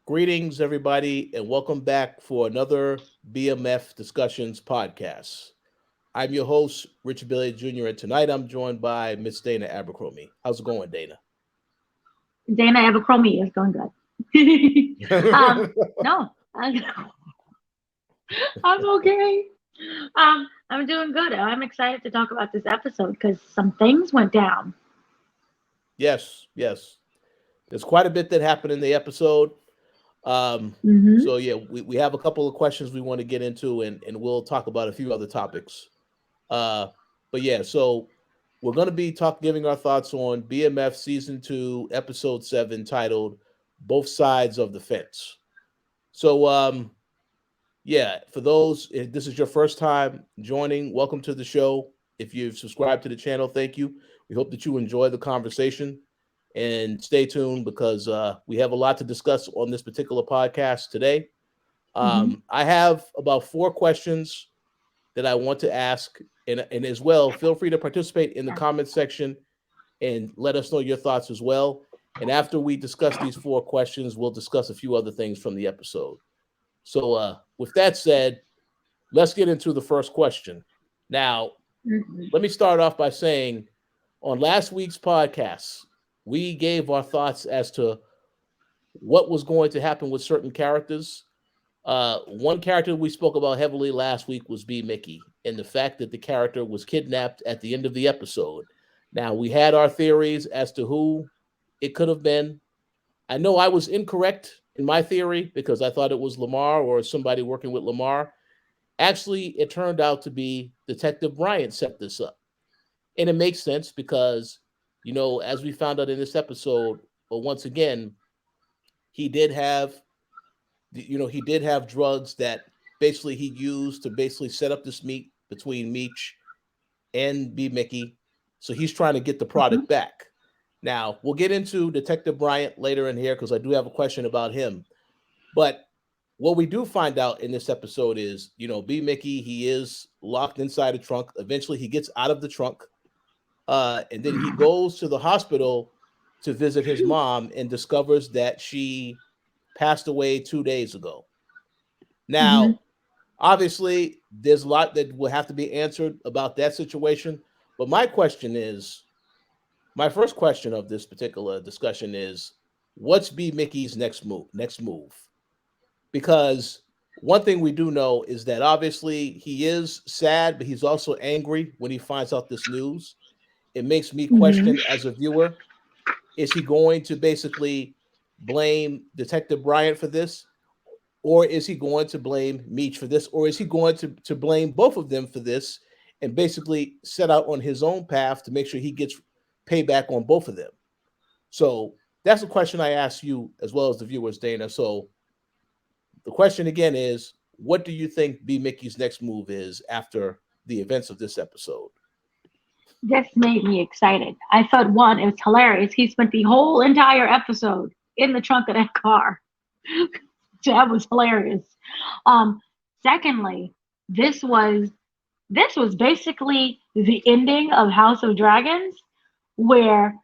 Greetings, everybody, and welcome back for another BMF Discussions podcast. I'm your host, Richard Billy Jr., and tonight I'm joined by Miss Dana Abercrombie. How's it going, Dana? Dana Abercrombie is going good. No, I'm okay. I'm doing good. I'm excited to talk about this episode because some things went down. yes. There's quite a bit that happened in the episode. Um, Hmm. so we have a couple of questions we want to get into, and we'll talk about a few other topics. Uh, so we're going to be giving our thoughts on BMF season 2, episode 7, titled "Both Sides of the Fence." So, for those, if this is your first time joining, welcome to the show. If you've subscribed to the channel, thank you. We hope that you enjoy the conversation and stay tuned because we have a lot to discuss on this particular podcast today. Hmm. I have about 4 questions that I want to ask. And as well, feel free to participate in the comments section and let us know your thoughts as well. And after we discuss these 4 questions, we'll discuss a few other things from the episode. So, with that said, let's get into the first question. Now, Hmm. let me start off by saying on last week's podcast, we gave our thoughts as to what was going to happen with certain characters. One character we spoke about heavily last week was B-Mickie, and the fact that the character was kidnapped at the end of the episode. Now, we had our theories as to who it could have been. I know I was incorrect in my theory because I thought it was Lamar or somebody working with Lamar. Actually, it turned out to be Detective Bryant set this up. And it makes sense because, as we found out in this episode, but once again, he did have he did have drugs that basically he used to basically set up this meet between Meech and B-Mickie. So he's trying to get the Hmm. product back. Now, we'll get into Detective Bryant later in here because I do have a question about him. But what we do find out in this episode is, B-Mickie, he is locked inside a trunk. Eventually, he gets out of the trunk. And then he goes to the hospital to visit his mom and discovers that she passed away 2 days ago. Hmm. Now, obviously, there's a lot that will have to be answered about that situation. But my first question of this particular discussion is, what's B-Mickey's next move? Because one thing we do know is that obviously he is sad, but he's also angry when he finds out this news. It makes me Hmm. question as a viewer, is he going to basically blame Detective Bryant for this? Or is he going to blame Meech for this? Or is he going to blame both of them for this and basically set out on his own path to make sure he gets payback on both of them? So that's a question I ask you as well as the viewers, Dana. So the question again is, what do you think B-Mickey's next move is after the events of this episode? This made me excited. I thought one, it was hilarious. He spent the whole entire episode in the trunk of that car. That was hilarious. Um, Secondly, this was this was basically the ending of House of Dragons, where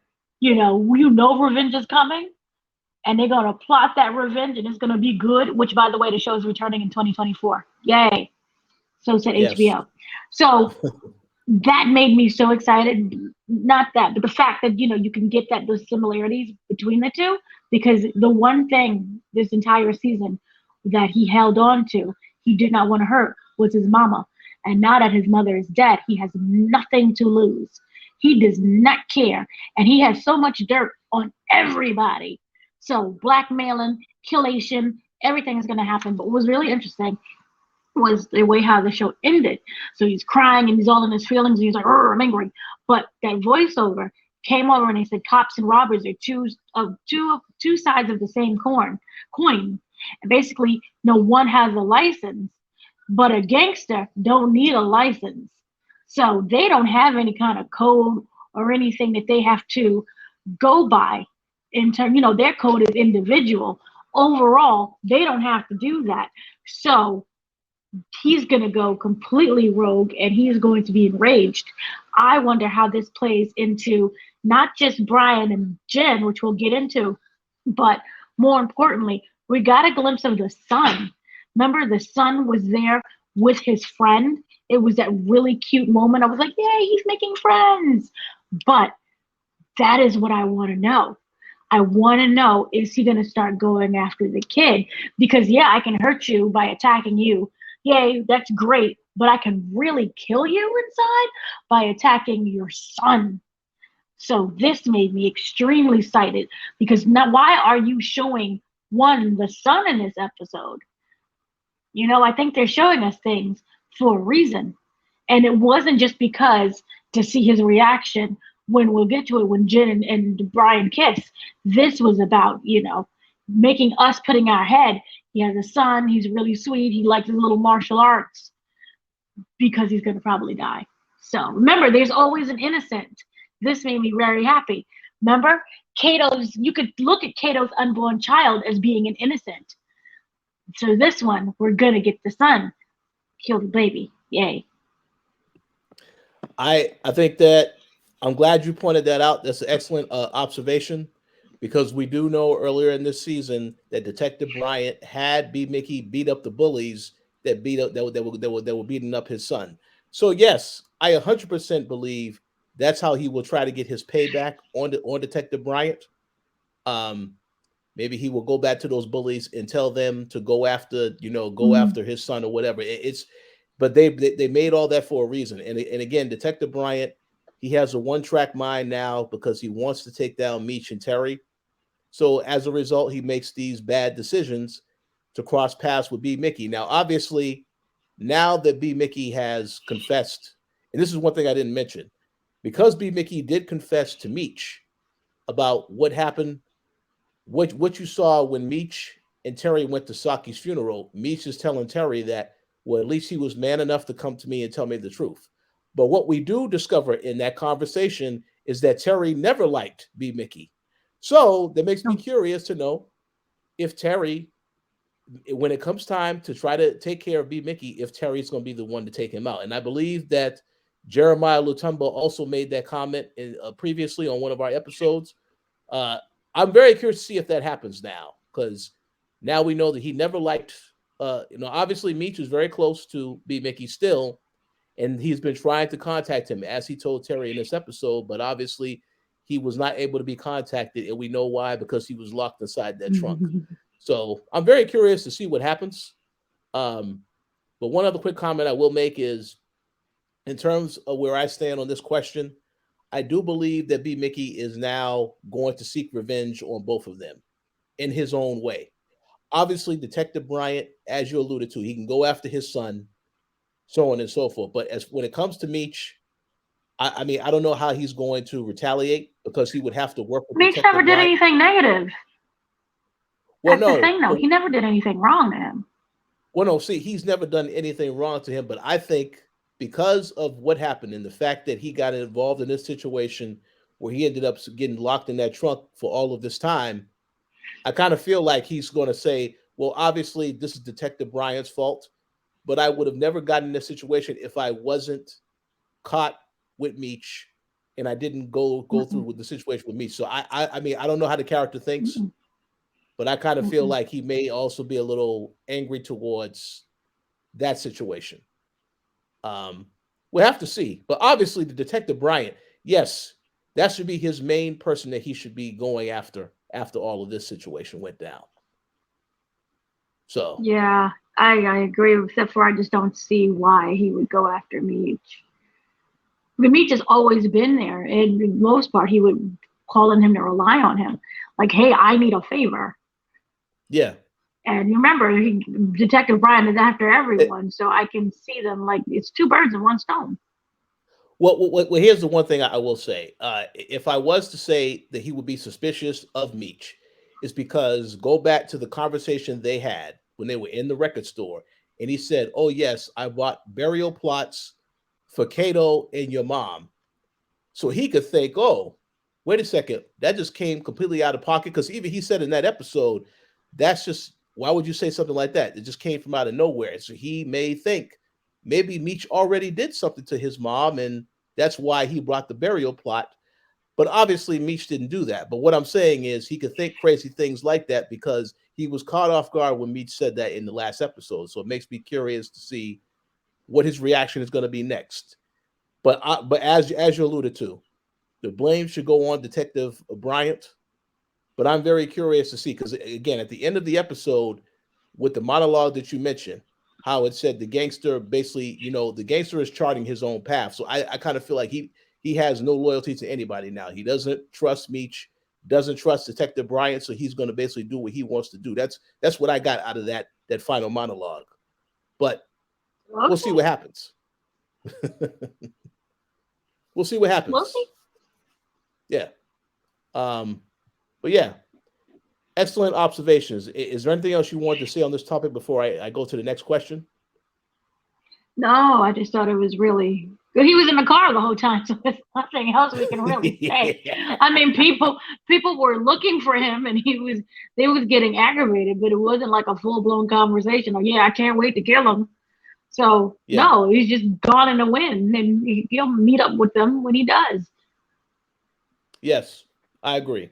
revenge is coming, and they're gonna plot that revenge, and it's gonna be good. Which, by the way, the show is returning in 2024. Yay! So said Yes. HBO. So that made me so excited. Not that, but the fact that you can get that those similarities between the two, because the one thing this entire season that he held on to, he did not want to hurt, was his mama. And now that his mother is dead, he has nothing to lose. He does not care, and he has so much dirt on everybody. So blackmailing, Koalition, everything is going to happen. But what was really interesting was the way how the show ended. So he's crying and he's all in his feelings and he's like, I'm angry. But that voiceover came over and he said, cops and robbers are two sides of the same coin. And basically, no one has a license, but a gangster don't need a license. So they don't have any kind of code or anything that they have to go by in terms, their code is individual. Overall, they don't have to do that. So he's going to go completely rogue and he's going to be enraged. I wonder how this plays into not just Brian and Jen, which we'll get into, but more importantly, We got a glimpse of the son. Remember, the son was there with his friend. It was that really cute moment. I was like, yay, he's making friends. But that is what I want to know. I want to know, is he going to start going after the kid? Because, yeah, I can hurt you by attacking you. Yay, that's great. But I can really kill you inside by attacking your son. So this made me extremely excited because now why are you showing the son in this episode? I think they're showing us things for a reason. And it wasn't just because to see his reaction when we'll get to it when Jin and Brian kiss. This was about, making us putting our head. He has a son, he's really sweet, he likes his little martial arts because he's gonna probably die. So remember, there's always an innocent. This made me very happy. Remember, you could look at Kato's unborn child as being an innocent. So this one, we're gonna get the son, kill the baby. Yay. I think that I'm glad you pointed that out. That's an excellent observation because we do know earlier in this season that Detective Bryant had B-Mickie beat up the bullies that were beating up his son. So yes, I 100% believe that's how he will try to get his payback on Detective Bryant. Maybe he will go back to those bullies and tell them to go after after his son or whatever. But they made all that for a reason. And again, Detective Bryant, he has a one-track mind now because he wants to take down Meech and Terry. So as a result, he makes these bad decisions to cross paths with B-Mickie. Now, obviously, now that B-Mickie has confessed, and this is one thing I didn't mention, because B-Mickie did confess to Meech about what happened, what you saw when Meech and Terry went to Saki's funeral. Meech is telling Terry that, well, at least he was man enough to come to me and tell me the truth. But what we do discover in that conversation is that Terry never liked B-Mickie. So that makes me curious to know if Terry, when it comes time to try to take care of B-Mickie, if Terry's going to be the one to take him out. And I believe that Jeremiah Lutumba also made that comment previously on one of our episodes. I'm very curious to see if that happens now, because now we know that he never liked, obviously Meech is very close to B-Mickie still, and he's been trying to contact him, as he told Terry in this episode, but obviously he was not able to be contacted, and we know why, because he was locked inside that trunk. So I'm very curious to see what happens. But one other quick comment I will make is, in terms of where I stand on this question, I do believe that B-Mickie is now going to seek revenge on both of them in his own way. Obviously, Detective Bryant, as you alluded to, he can go after his son, so on and so forth. But when it comes to Meech, I mean, I don't know how he's going to retaliate, because he would have to work with Meech Detective never did Bryant. anything negative. Well, That's the thing, though. He never did anything wrong to him. Well, no, see, he's never done anything wrong to him, but I think because of what happened and the fact that he got involved in this situation where he ended up getting locked in that trunk for all of this time, I kind of feel like he's going to say, well, obviously this is Detective Bryant's fault, but I would have never gotten in this situation if I wasn't caught with Meech and I didn't go through with the situation with Meech. So I mean, I don't know how the character thinks, but I kind of feel like he may also be a little angry towards that situation. We'll have to see. But obviously, the Detective Bryant, yes, that should be his main person that he should be going after all of this situation went down. So yeah, I agree, except for I just don't see why he would go after Meech. Meech has always been there, and for the most part, he would call on him to rely on him. Like, hey, I need a favor. Yeah. And remember, Detective Bryant is after everyone, so I can see them like it's two birds in one stone. Well, here's the one thing I will say. If I was to say that he would be suspicious of Meech, is because go back to the conversation they had when they were in the record store, and he said, "Oh yes, I bought burial plots for Kato and your mom," so he could think, "Oh, wait a second, that just came completely out of pocket." Because even he said in that episode, that's just, why would you say something like that? It just came from out of nowhere. So he may think maybe Meech already did something to his mom, and that's why he brought the burial plot. But obviously, Meech didn't do that. But what I'm saying is he could think crazy things like that because he was caught off guard when Meech said that in the last episode. So it makes me curious to see what his reaction is going to be next. But as you alluded to, the blame should go on Detective Bryant. But I'm very curious to see because again, at the end of the episode, with the monologue that you mentioned, how it said the gangster basically, the gangster is charting his own path. So I kind of feel like he has no loyalty to anybody now. He doesn't trust Meech, doesn't trust Detective Bryant, so he's going to basically do what he wants to do. That's what I got out of that final monologue. But we'll see what happens. We'll see what happens. We'll see. Yeah. But yeah, excellent observations. Is there anything else you wanted to say on this topic before I go to the next question? No, I just thought it was really good. He was in the car the whole time, so there's nothing else we can really say. Yeah. I mean, people were looking for him, and they was getting aggravated, but it wasn't like a full blown conversation. Like, yeah, I can't wait to kill him. So Yeah. no, he's just gone in the wind, and he'll meet up with them when he does. Yes, I agree.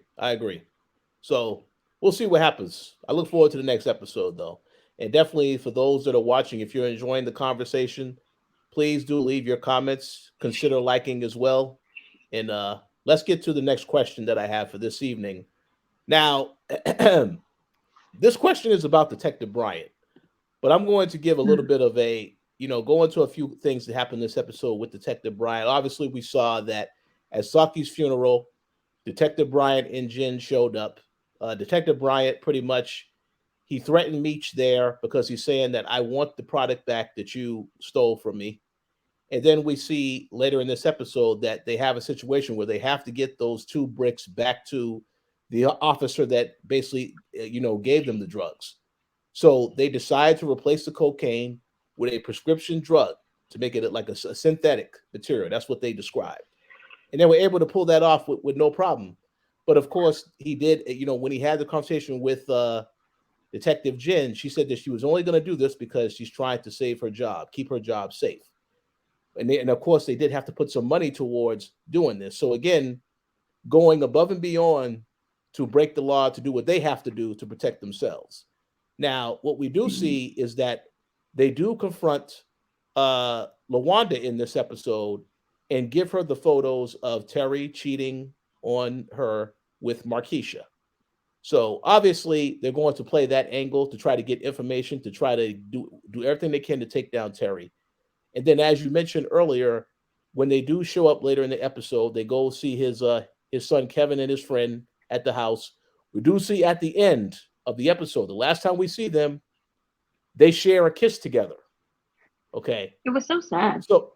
So we'll see what happens. I look forward to the next episode, though. And definitely for those that are watching, if you're enjoying the conversation, please do leave your comments. Consider liking as well. And let's get to the next question that I have for this evening. Now, this question is about Detective Bryant, but I'm going to give a little bit of a, go into a few things that happened this episode with Detective Bryant. Obviously, we saw that at Saki's funeral, Detective Bryant and Jin showed up. Detective Bryant pretty much, he threatened Meech there because he's saying that I want the product back that you stole from me. And then we see later in this episode that they have a situation where they have to get those 2 bricks back to the officer that basically, gave them the drugs. So they decide to replace the cocaine with a prescription drug to make it like a synthetic material. That's what they described. And they were able to pull that off with no problem. But of course, he did, when he had the conversation with Detective Jin, she said that she was only going to do this because she's trying to save her job, keep her job safe. And of course, they did have to put some money towards doing this. So again, going above and beyond to break the law, to do what they have to do to protect themselves. Now, what we do see is that they do confront LaWanda in this episode and give her the photos of Terry cheating on her with Markeisha. So obviously they're going to play that angle to try to get information, to try to do everything they can to take down Terry. And then, as you mentioned earlier, when they do show up later in the episode, they go see his son Kevin and his friend at the house. We do see at the end of the episode, the last time we see them, they share a kiss together. Okay. It was so sad. So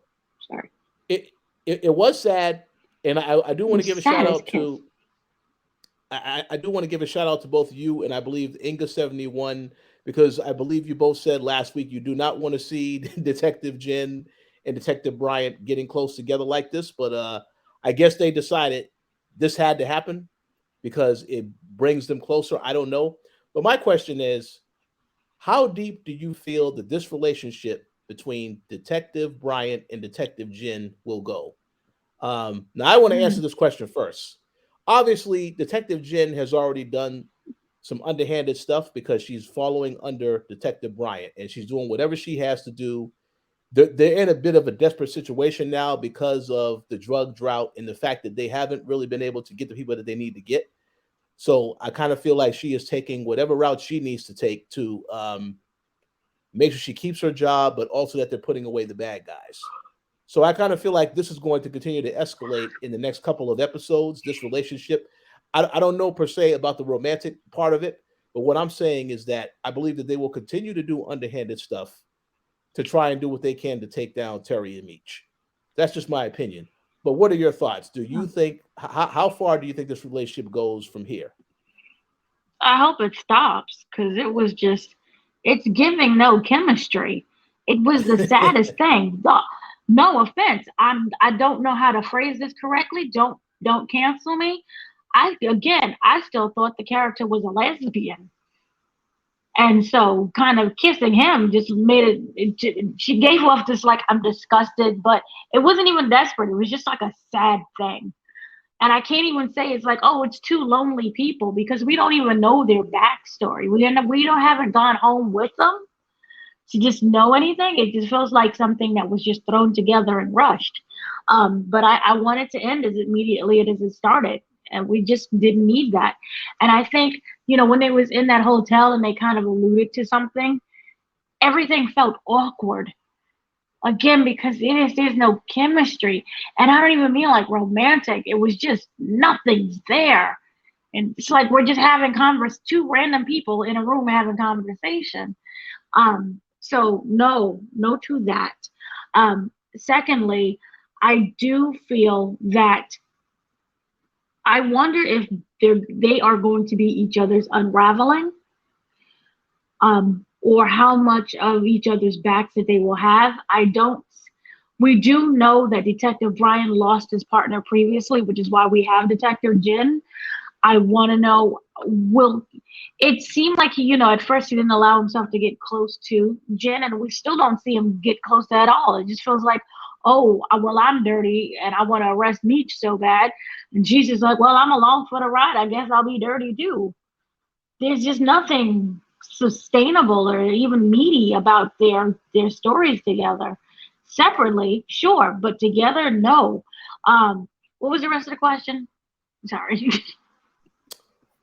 sorry. It was sad, and I do want to give a shout out to. I do want to give a shout out to both you and I believe Inga71, because I believe you both said last week you do not want to see Detective Jin and Detective Bryant getting close together like this. But I guess they decided this had to happen because it brings them closer. I don't know. But my question is, how deep do you feel that this relationship between Detective Bryant and Detective Jin will go? Now, I want to answer this question first. Obviously, Detective Jin has already done some underhanded stuff because she's following under Detective Bryant and she's doing whatever she has to do. They're in a bit of a desperate situation now because of the drug drought and the fact that they haven't really been able to get the people that they need to get. So I kind of feel like she is taking whatever route she needs to take to make sure she keeps her job, but also that they're putting away the bad guys. So I kind of feel like this is going to continue to escalate in the next couple of episodes, this relationship. I don't know per se about the romantic part of it, but what I'm saying is that I believe that they will continue to do underhanded stuff to try and do what they can to take down Terry and Meech. That's just my opinion. But what are your thoughts? Do you think, how far do you think this relationship goes from here? I hope it stops because it's giving no chemistry. It was the saddest thing. No offense. I don't know how to phrase this correctly. Don't cancel me. I still thought the character was a lesbian. And so kind of kissing him just made she gave off this like, I'm disgusted, but it wasn't even desperate. It was just like a sad thing. And I can't even say it's like, oh, it's two lonely people because we don't even know their backstory. We don't haven't gone home with them to just know anything. It just feels like something that was just thrown together and rushed. But I want it to end as immediately as it started. And we just didn't need that. And I think, when they was in that hotel and they kind of alluded to something, everything felt awkward. Again, because there's no chemistry. And I don't even mean like romantic. It was just nothing's there. And it's like we're just having two random people in a room having conversation. So no to that. Secondly, I do feel that I wonder if they are going to be each other's unraveling, or how much of each other's backs that they will have. We do know that Detective Brian lost his partner previously, which is why we have Detective Jin. I want to know, it seemed like at first he didn't allow himself to get close to Jen, and we still don't see him get close to at all. It just feels like, oh, well, I'm dirty and I want to arrest Meech so bad. And Jesus like, well, I'm along for the ride. I guess I'll be dirty too. There's just nothing sustainable or even meaty about their stories together. Separately, sure, but together, no. What was the rest of the question? Sorry.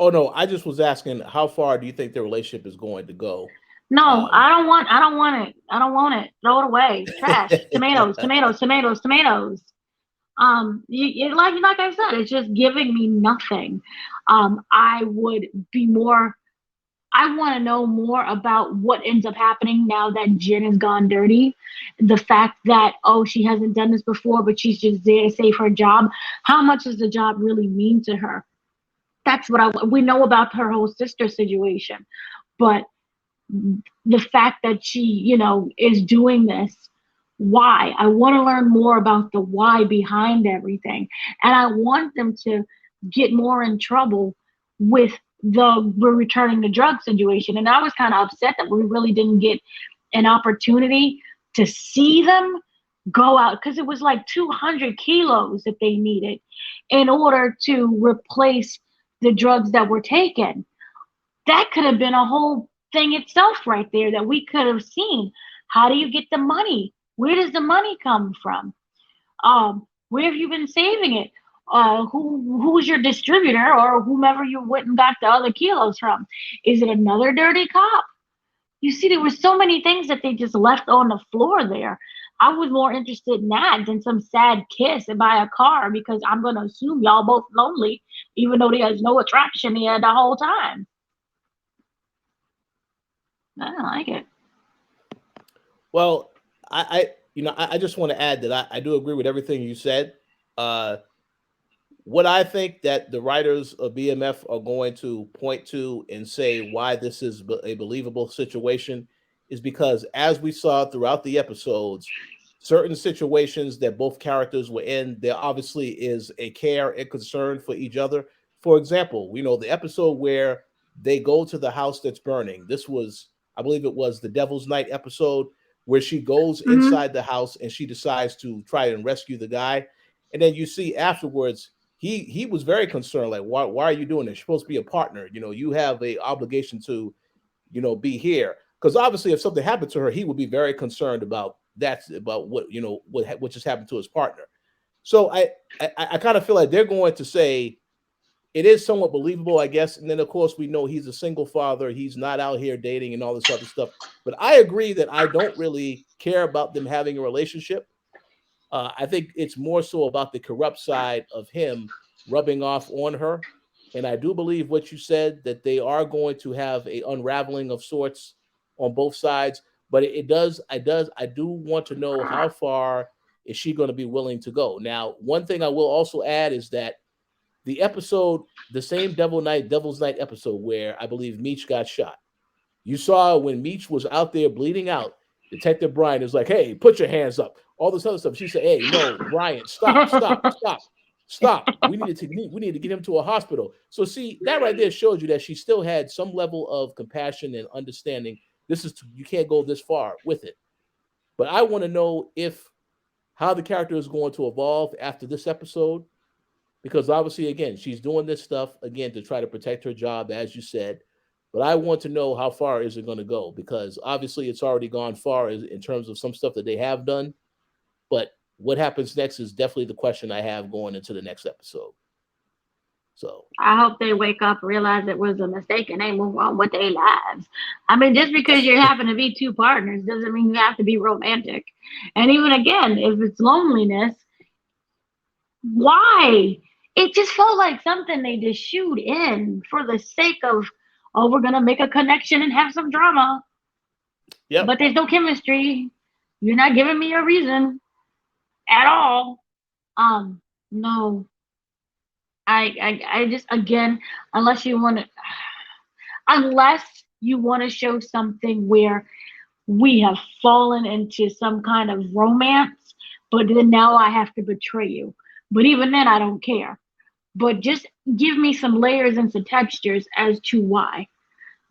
Oh no, I just was asking how far do you think their relationship is going to go? No, I don't want it. I don't want it. Throw it away. Trash. Tomatoes, tomatoes, tomatoes, tomatoes. Like I said, it's just giving me nothing. I would be more. I want to know more about what ends up happening now that Jen has gone dirty. The fact that, oh, she hasn't done this before, but she's just there to save her job. How much does the job really mean to her? That's what we know about her whole sister situation. But the fact that she, is doing this, why? I want to learn more about the why behind everything. And I want them to get more in trouble with we're returning the drug situation. And I was kind of upset that we really didn't get an opportunity to see them go out, because it was like 200 kilos that they needed in order to replace the drugs that were taken. That could have been a whole thing itself right there that we could have seen. How do you get the money? Where does the money come from? Where have you been saving it? Who's your distributor or whomever you went and got the other kilos from? Is it another dirty cop? You see, there were so many things that they just left on the floor there. I was more interested in that than some sad kiss by a car, because I'm going to assume y'all both lonely, even though there's no attraction there the whole time. I don't like it. Well, I just want to add that I do agree with everything you said. What I think that the writers of BMF are going to point to and say why this is a believable situation is because, as we saw throughout the episodes, certain situations that both characters were in, there obviously is a care and concern for each other. For example, the episode where they go to the house that's burning. This was, I believe it was the Devil's Night episode, where she goes inside the house and she decides to try and rescue the guy. And then you see afterwards, he was very concerned, like, why are you doing this? You're supposed to be a partner. You have a obligation to, be here. Because obviously if something happened to her, he would be very concerned about what just happened to his partner. So I kind of feel like they're going to say it is somewhat believable, I guess. And then of course we know he's a single father. He's not out here dating and all this other stuff. But I agree that I don't really care about them having a relationship. I think it's more so about the corrupt side of him rubbing off on her. And I do believe what you said, that they are going to have a unraveling of sorts on both sides. But I do want to know how far is she going to be willing to go. Now, one thing I will also add is that the episode, the same Devil's Night episode where I believe Meech got shot. You saw when Meech was out there bleeding out, Detective Brian is like, hey, put your hands up. All this other stuff. She said, hey, no, Brian, stop. We need to get him to a hospital. So see, that right there shows you that she still had some level of compassion and understanding. You can't go this far with it. But I want to know how the character is going to evolve after this episode. because obviously, again, she's doing this stuff again to try to protect her job, as you said. But I want to know how far is it going to go, because obviously it's already gone far in terms of some stuff that they have done. But what happens next is definitely the question I have going into the next episode. So I hope they wake up, realize it was a mistake, and they move on with their lives. I mean, just because you happen to be two partners doesn't mean you have to be romantic. And even again, if it's loneliness, why? It just felt like something they just shoot in for the sake of, oh, we're gonna make a connection and have some drama, yep, but there's no chemistry. You're not giving me a reason at all. No, I just again, unless you want to, unless you want to show something where we have fallen into some kind of romance, but then now I have to betray you. But even then, I don't care. But just give me some layers and some textures as to why.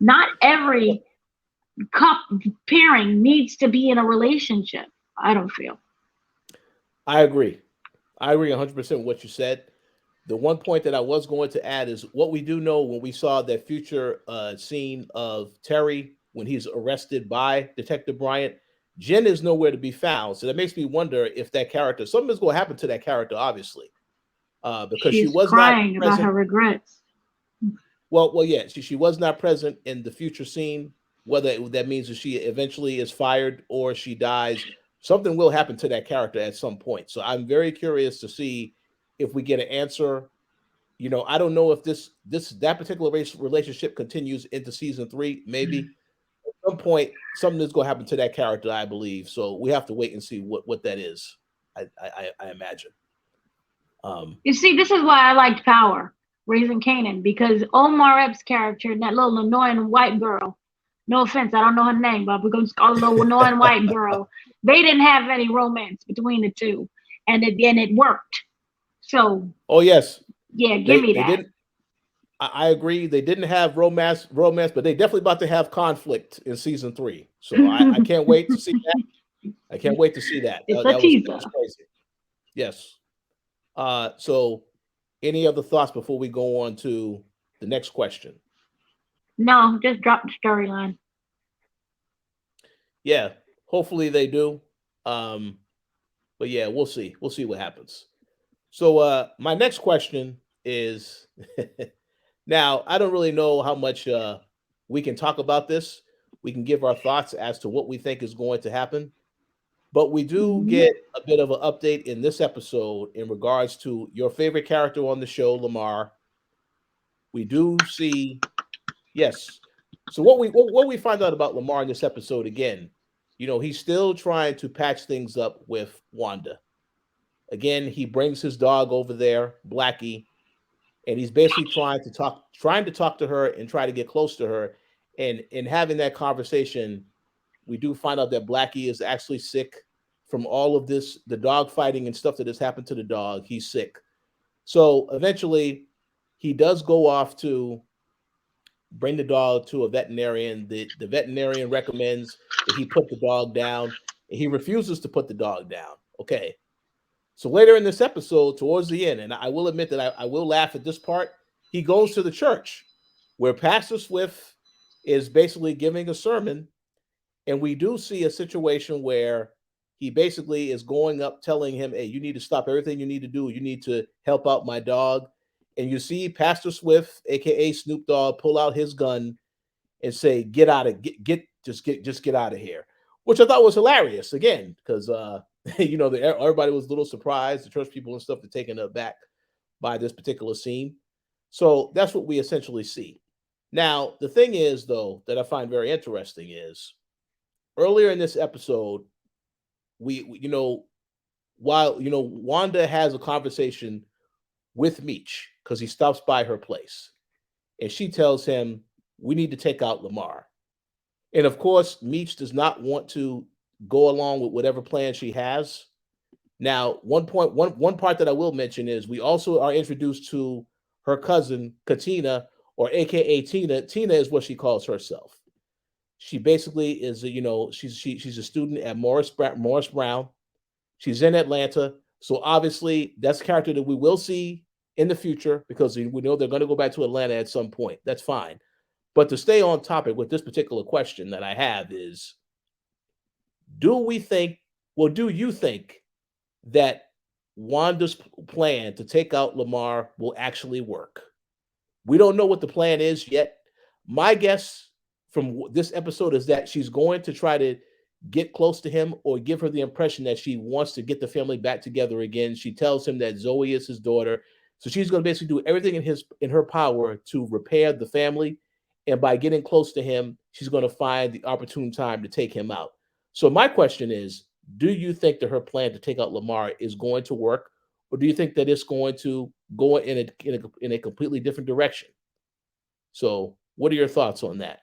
Not every cup pairing needs to be in a relationship. I don't feel. I agree. I agree 100% with what you said. The one point that I was going to add is what we do know when we saw that future scene of Terry when he's arrested by Detective Bryant. Jen is nowhere to be found. So that makes me wonder if that character, something is going to happen to that character, obviously, because she She's was not crying about present. her regrets. Well, yeah, she was not present in the future scene. Whether that means that she eventually is fired or she dies, something will happen to that character at some point. So I'm very curious to see if we get an answer. I don't know if that particular relationship continues into season 3. Maybe at some point something is going to happen to that character, I believe. So we have to wait and see what that is. I imagine. You see, this is why I liked Power, Raising Kanan, because Omar Epps' character and that little annoying white girl, no offense, I don't know her name, but we're going to call her little annoying white girl, they didn't have any romance between the two. And it worked. So, oh yes, yeah, give they me they that. didn't. I agree. They didn't have romance, but they definitely about to have conflict in season 3. So I can't wait to see that. I can't wait to see that. It's a That was teaser. crazy. Yes. So any other thoughts before we go on to the next question? No, just drop the storyline. Yeah, hopefully they do. Um, but yeah, we'll see. We'll see what happens. So my next question is now I don't really know how much we can talk about this. We can give our thoughts as to what we think is going to happen. But we do Mhm. get a bit of an update in this episode in regards to your favorite character on the show, Lamar. We do see, yes. So what we find out about Lamar in this episode again, he's still trying to patch things up with Wanda. Again, he brings his dog over there, Blackie, and he's basically trying to talk to her and try to get close to her. And in having that conversation, we do find out that Blackie is actually sick from all of this, the dog fighting and stuff that has happened to the dog. He's sick. So eventually he does go off to bring the dog to a veterinarian. The veterinarian recommends that he put the dog down, and he refuses to put the dog down. Okay. So later in this episode, towards the end, and I will admit that I will laugh at this part, he goes to the church where Pastor Swift is basically giving a sermon. And we do see a situation where he basically is going up telling him, hey, you need to stop everything you need to do. You need to help out my dog. And you see Pastor Swift, aka Snoop Dogg, pull out his gun and say, get out of get out of here. Which I thought was hilarious again, because everybody was a little surprised, the church people and stuff are taken aback by this particular scene. So that's what we essentially see. Now, the thing is, though, that I find very interesting is earlier in this episode, while Wanda has a conversation with Meech because he stops by her place, and she tells him we need to take out Lamar. And of course, Meech does not want to go along with whatever plan she has. Now, one part that I will mention is we also are introduced to her cousin Katina, or AKA Tina. Tina is what she calls herself. She basically is, she's a student at Morris Brown. She's in Atlanta, so obviously that's a character that we will see in the future because we know they're going to go back to Atlanta at some point. That's fine. But to stay on topic with this particular question that I have is, do you think that Wanda's plan to take out Lamar will actually work? We don't know what the plan is yet. My guess from this episode is that she's going to try to get close to him or give her the impression that she wants to get the family back together again. She tells him that Zoe is his daughter. So she's going to basically do everything in her power to repair the family. And by getting close to him, she's going to find the opportune time to take him out. So my question is, do you think that her plan to take out Lamar is going to work? Or do you think that it's going to go in a completely different direction? So what are your thoughts on that?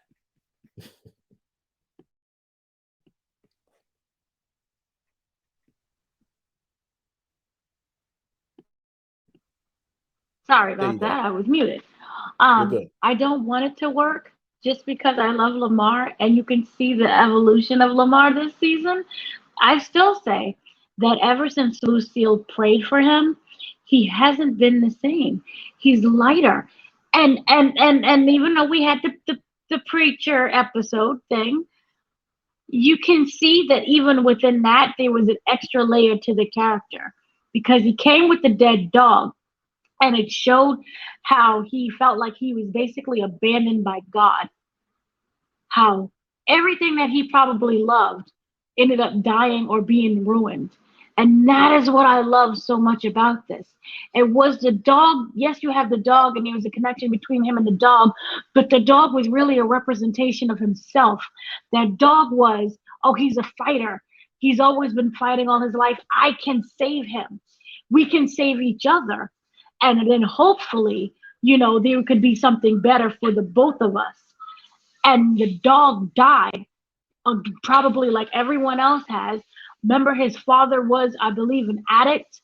Sorry about that. I was muted. I don't want it to work just because I love Lamar and you can see the evolution of Lamar this season. I still say that ever since Lucille prayed for him, he hasn't been the same. He's lighter. And even though we had the preacher episode thing, you can see that even within that there was an extra layer to the character because he came with the dead dog and it showed how he felt like he was basically abandoned by God. How everything that he probably loved ended up dying or being ruined. And that is what I love so much about this. It was the dog. Yes, you have the dog, and there was a connection between him and the dog, but the dog was really a representation of himself. That dog was, oh, he's a fighter. He's always been fighting all his life. I can save him. We can save each other. And then hopefully, there could be something better for the both of us. And the dog died, probably like everyone else has. Remember, his father was, I believe, an addict,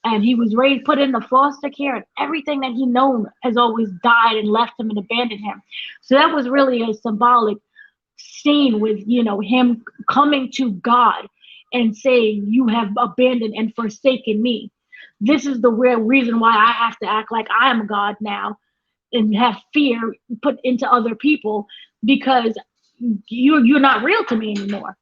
and he was put in the foster care, and everything that he known has always died and left him and abandoned him. So that was really a symbolic scene with, him coming to God and saying, you have abandoned and forsaken me. This is the real reason why I have to act like I am God now and have fear put into other people because you're not real to me anymore.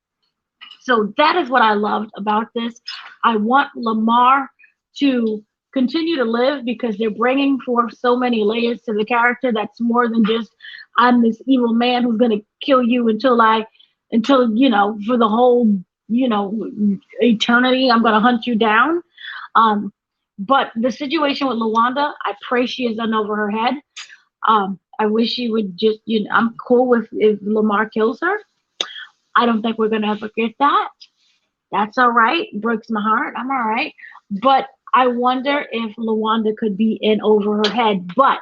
So that is what I loved about this. I want Lamar to continue to live because they're bringing forth so many layers to the character that's more than just I'm this evil man who's going to kill you until for the whole eternity I'm going to hunt you down. But the situation with Lawanda, I pray she is done over her head. I wish she would just, I'm cool if Lamar kills her. I don't think we're going to ever get that. That's all right. Breaks my heart. I'm all right. But I wonder if Lawanda could be in over her head. But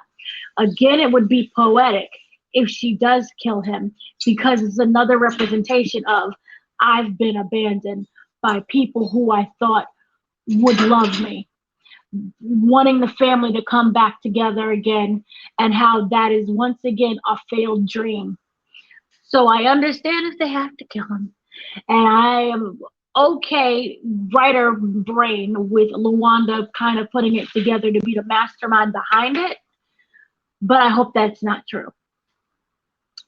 again, it would be poetic if she does kill him because it's another representation of I've been abandoned by people who I thought would love me, wanting the family to come back together again, and how that is once again a failed dream. So I understand if they have to kill him. And I am okay, writer brain, with Lawanda kind of putting it together to be the mastermind behind it. But I hope that's not true.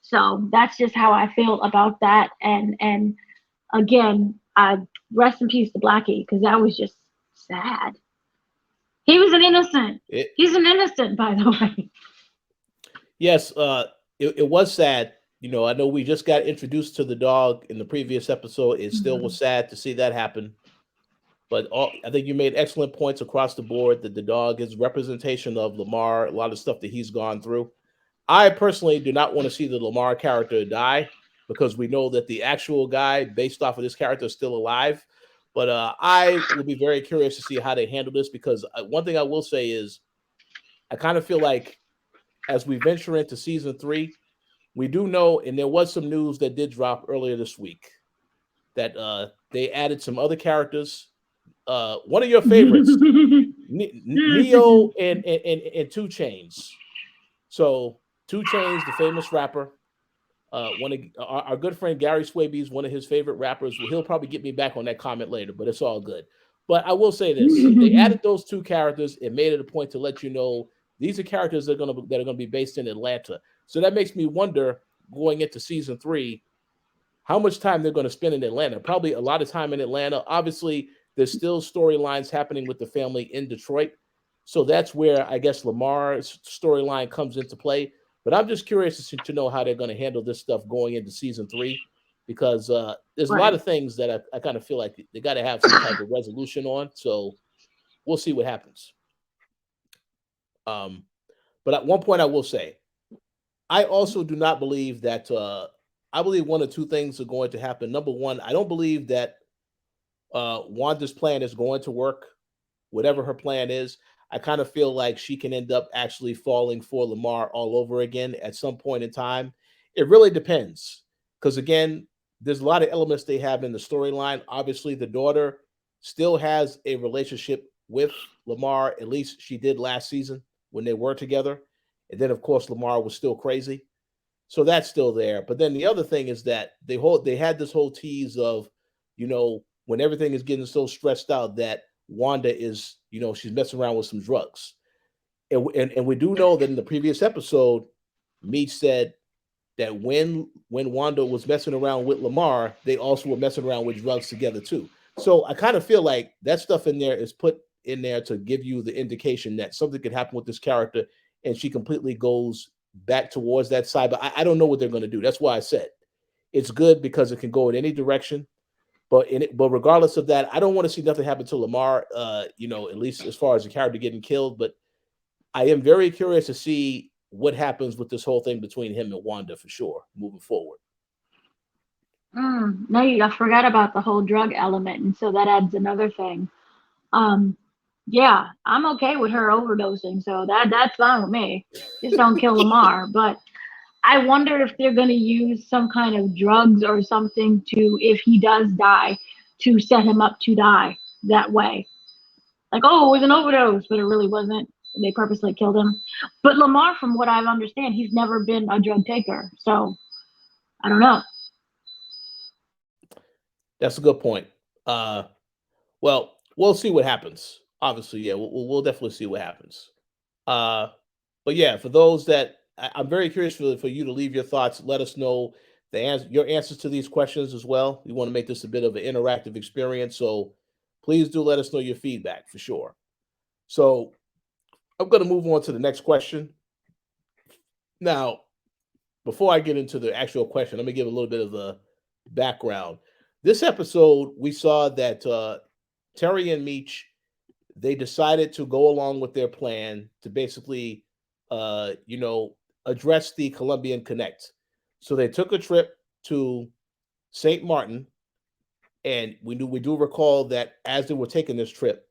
So that's just how I feel about that. And again, rest in peace to Blackie, because that was just sad. He was an innocent. He's an innocent, by the way. Yes, it was sad. I know we just got introduced to the dog in the previous episode. It still was sad to see that happen. But I think you made excellent points across the board that the dog is representation of Lamar, a lot of stuff that he's gone through. I personally do not want to see the Lamar character die because we know that the actual guy based off of this character is still alive. But I will be very curious to see how they handle this because one thing I will say is I kind of feel like as we venture into season 3, we do know, and there was some news that did drop earlier this week, that they added some other characters. One of your favorites, Neo and 2 Chainz. So 2 Chainz, the famous rapper, one of our good friend Gary Swaby is one of his favorite rappers. He'll probably get me back on that comment later, but it's all good. But I will say this: they added those two characters and made it a point to let you know these are characters that are gonna be based in Atlanta. So that makes me wonder going into season three how much time they're going to spend in Atlanta. Probably a lot of time in Atlanta. Obviously, there's still storylines happening with the family in Detroit. So that's where I guess Lamar's storyline comes into play. But I'm just curious to know how they're going to handle this stuff going into season three because there's a lot Right. of things that I kind of feel like they got to have some type of resolution on. So we'll see what happens. Um, but at one point, I will say, I also do not believe that. I believe one or two things are going to happen. Number one, I don't believe that Wanda's plan is going to work. Whatever her plan is, I kind of feel like she can end up actually falling for Lamar all over again at some point in time. It really depends, because again, there's a lot of elements they have in the storyline. Obviously, the daughter still has a relationship with Lamar. At least she did last season when they were together. And then, of course, Lamar was still crazy. So that's still there. But then the other thing is that they had this whole tease of, when everything is getting so stressed out that Wanda is, she's messing around with some drugs. And we do know that in the previous episode, Meech said that when Wanda was messing around with Lamar, they also were messing around with drugs together too. So I kind of feel like that stuff in there is put in there to give you the indication that something could happen with this character, and she completely goes back towards that side. But I don't know what they're going to do. That's why I said it's good because it can go in any direction. But regardless of that, I don't want to see nothing happen to Lamar. At least as far as the character getting killed. But I am very curious to see what happens with this whole thing between him and Wanda for sure moving forward. No, I forgot about the whole drug element, and so that adds another thing. Um, yeah, I'm okay with her overdosing, so that's fine with me. Just don't kill Lamar. But I wonder if they're gonna use some kind of drugs or something to, if he does die, to set him up to die that way. Like, oh, it was an overdose, but it really wasn't. They purposely killed him. But Lamar, from what I understand, he's never been a drug taker, so I don't know. That's a good point. Uh, well, we'll see what happens. Obviously, yeah, we'll definitely see what happens. Uh, but yeah, for those that I'm very curious for you to leave your thoughts. Let us know your answers to these questions as well. We want to make this a bit of an interactive experience, so please do let us know your feedback for sure. So I'm going to move on to the next question. Now, before I get into the actual question, let me give a little bit of the background. This episode, we saw that Terry and Meech, they decided to go along with their plan to basically, address the Columbian Connect. So they took a trip to St. Martin, and we do recall that as they were taking this trip,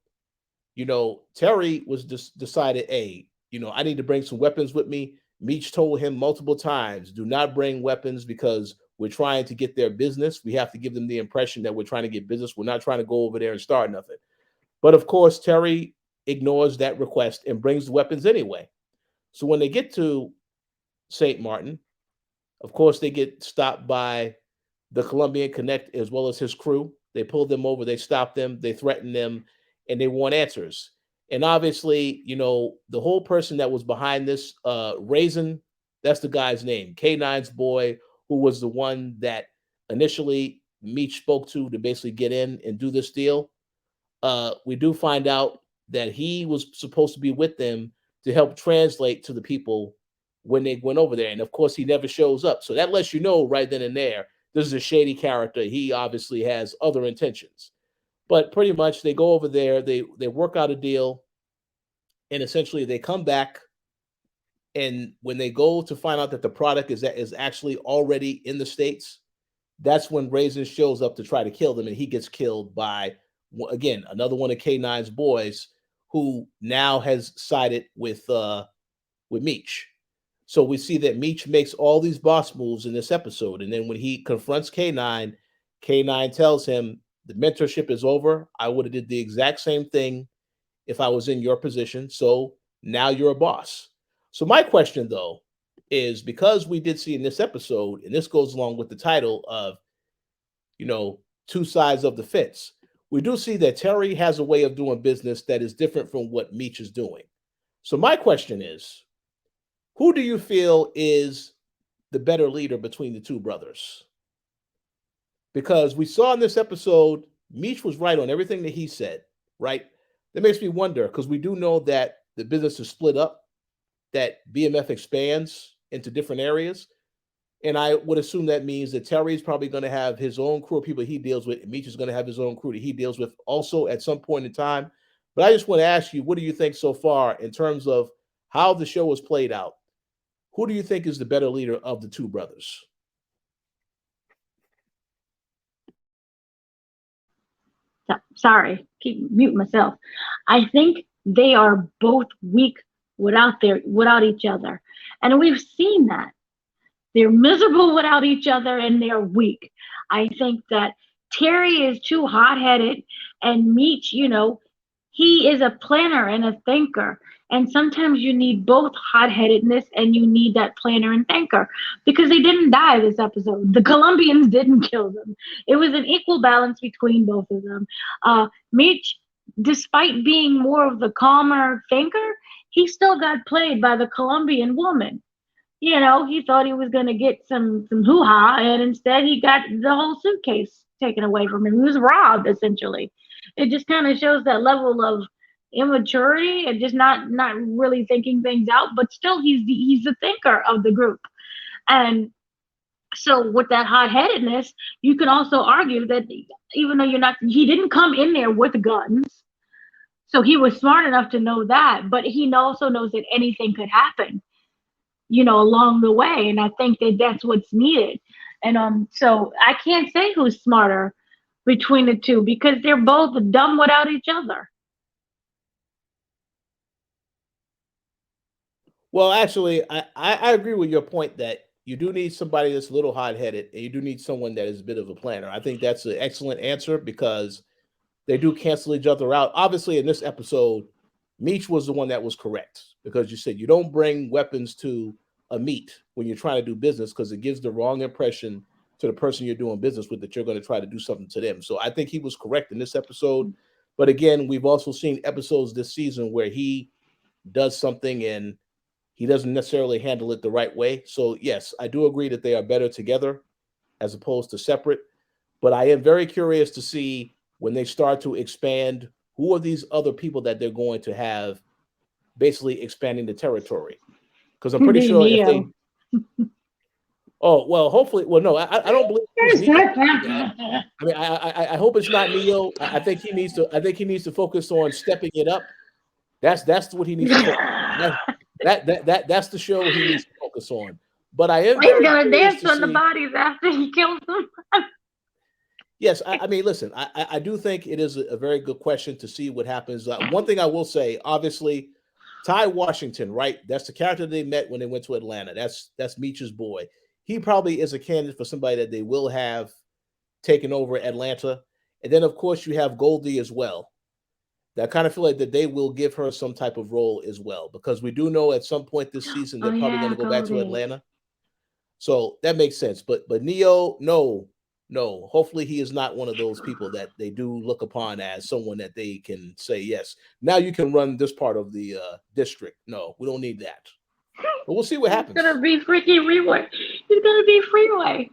Terry was just decided, hey, I need to bring some weapons with me. Meech told him multiple times, do not bring weapons because we're trying to get their business. We have to give them the impression that we're trying to get business. We're not trying to go over there and start nothing. But of course, Terry ignores that request and brings the weapons anyway. So when they get to St. Martin, of course, they get stopped by the Columbian Connect as well as his crew. They pull them over, they stop them, they threaten them, and they want answers. And obviously, the whole person that was behind this, Raisin, that's the guy's name, K9's boy, who was the one that initially Meech spoke to basically get in and do this deal. We do find out that he was supposed to be with them to help translate to the people when they went over there. And of course, he never shows up. So that lets you know right then and there, this is a shady character. He obviously has other intentions. But pretty much they go over there, they work out a deal, and essentially they come back. And when they go to find out that the product is actually already in the States, that's when Raisin shows up to try to kill them, and he gets killed by, again, another one of K9's boys, who now has sided with Meech. So we see that Meech makes all these boss moves in this episode, and then when he confronts K9, K9 tells him the mentorship is over. I would have did the exact same thing if I was in your position. So now you're a boss. So my question though is, because we did see in this episode, and this goes along with the title of, two sides of the fence. we do see that Terry has a way of doing business that is different from what Meech is doing. So my question is, who do you feel is the better leader between the two brothers? Because we saw in this episode, Meech was right on everything that he said, right? That makes me wonder, because we do know that the business is split up, that BMF expands into different areas. And I would assume that means that Terry is probably going to have his own crew of people he deals with, and Meech is going to have his own crew that he deals with also at some point in time. But I just want to ask you, what do you think so far in terms of how the show was played out? Who do you think is the better leader of the two brothers? Sorry, keep mute myself. I think they are both weak without each other, and we've seen that. They're miserable without each other, and they're weak. I think that Terry is too hot-headed, and Meech, he is a planner and a thinker. And sometimes you need both hot-headedness and you need that planner and thinker, because they didn't die this episode. The Columbians didn't kill them. It was an equal balance between both of them. Meech, despite being more of the calmer thinker, he still got played by the Columbian woman. He thought he was going to get some hoo-ha, and instead he got the whole suitcase taken away from him. He was robbed, essentially. It just kind of shows that level of immaturity and just not really thinking things out, but still he's the thinker of the group. And so with that hot-headedness, you can also argue that even though he didn't come in there with guns, so he was smart enough to know that, but he also knows that anything could happen, along the way. And I think that that's what's needed. And so I can't say who's smarter between the two, because they're both dumb without each other. Well, actually, I agree with your point that you do need somebody that's a little hot-headed, and you do need someone that is a bit of a planner. I think that's an excellent answer, because they do cancel each other out. Obviously, in this episode, Meech was the one that was correct, because you said you don't bring weapons to a meet when you're trying to do business, because it gives the wrong impression to the person you're doing business with that you're going to try to do something to them. So I think he was correct in this episode. But again, we've also seen episodes this season where he does something and he doesn't necessarily handle it the right way. So yes, I do agree that they are better together as opposed to separate. But I am very curious to see when they start to expand, who are these other people that they're going to have basically expanding the territory? Because I'm pretty sure if they... Oh, well, hopefully... Well, no, I don't believe it's Neo. I mean, I hope it's not Neo. I think he needs to focus on stepping it up. That's what he needs to focus on. That's the show he needs to focus on. But I am... He's going to dance on the bodies after he kills them. Yes, I mean, listen, I do think it is a very good question to see what happens. One thing I will say, obviously, Ty Washington, right? That's the character they met when they went to Atlanta. That's Meech's boy. He probably is a candidate for somebody that they will have taken over Atlanta. And then, of course, you have Goldie as well. I kind of feel like that they will give her some type of role as well, because we do know at some point this season they're probably going to go back to Atlanta. So that makes sense. But Neo, no. Hopefully he is not one of those people that they do look upon as someone that they can say, yes, now you can run this part of the district. No, we don't need that. But we'll see what happens. It's gonna be freaking freeway. It's gonna be freeway.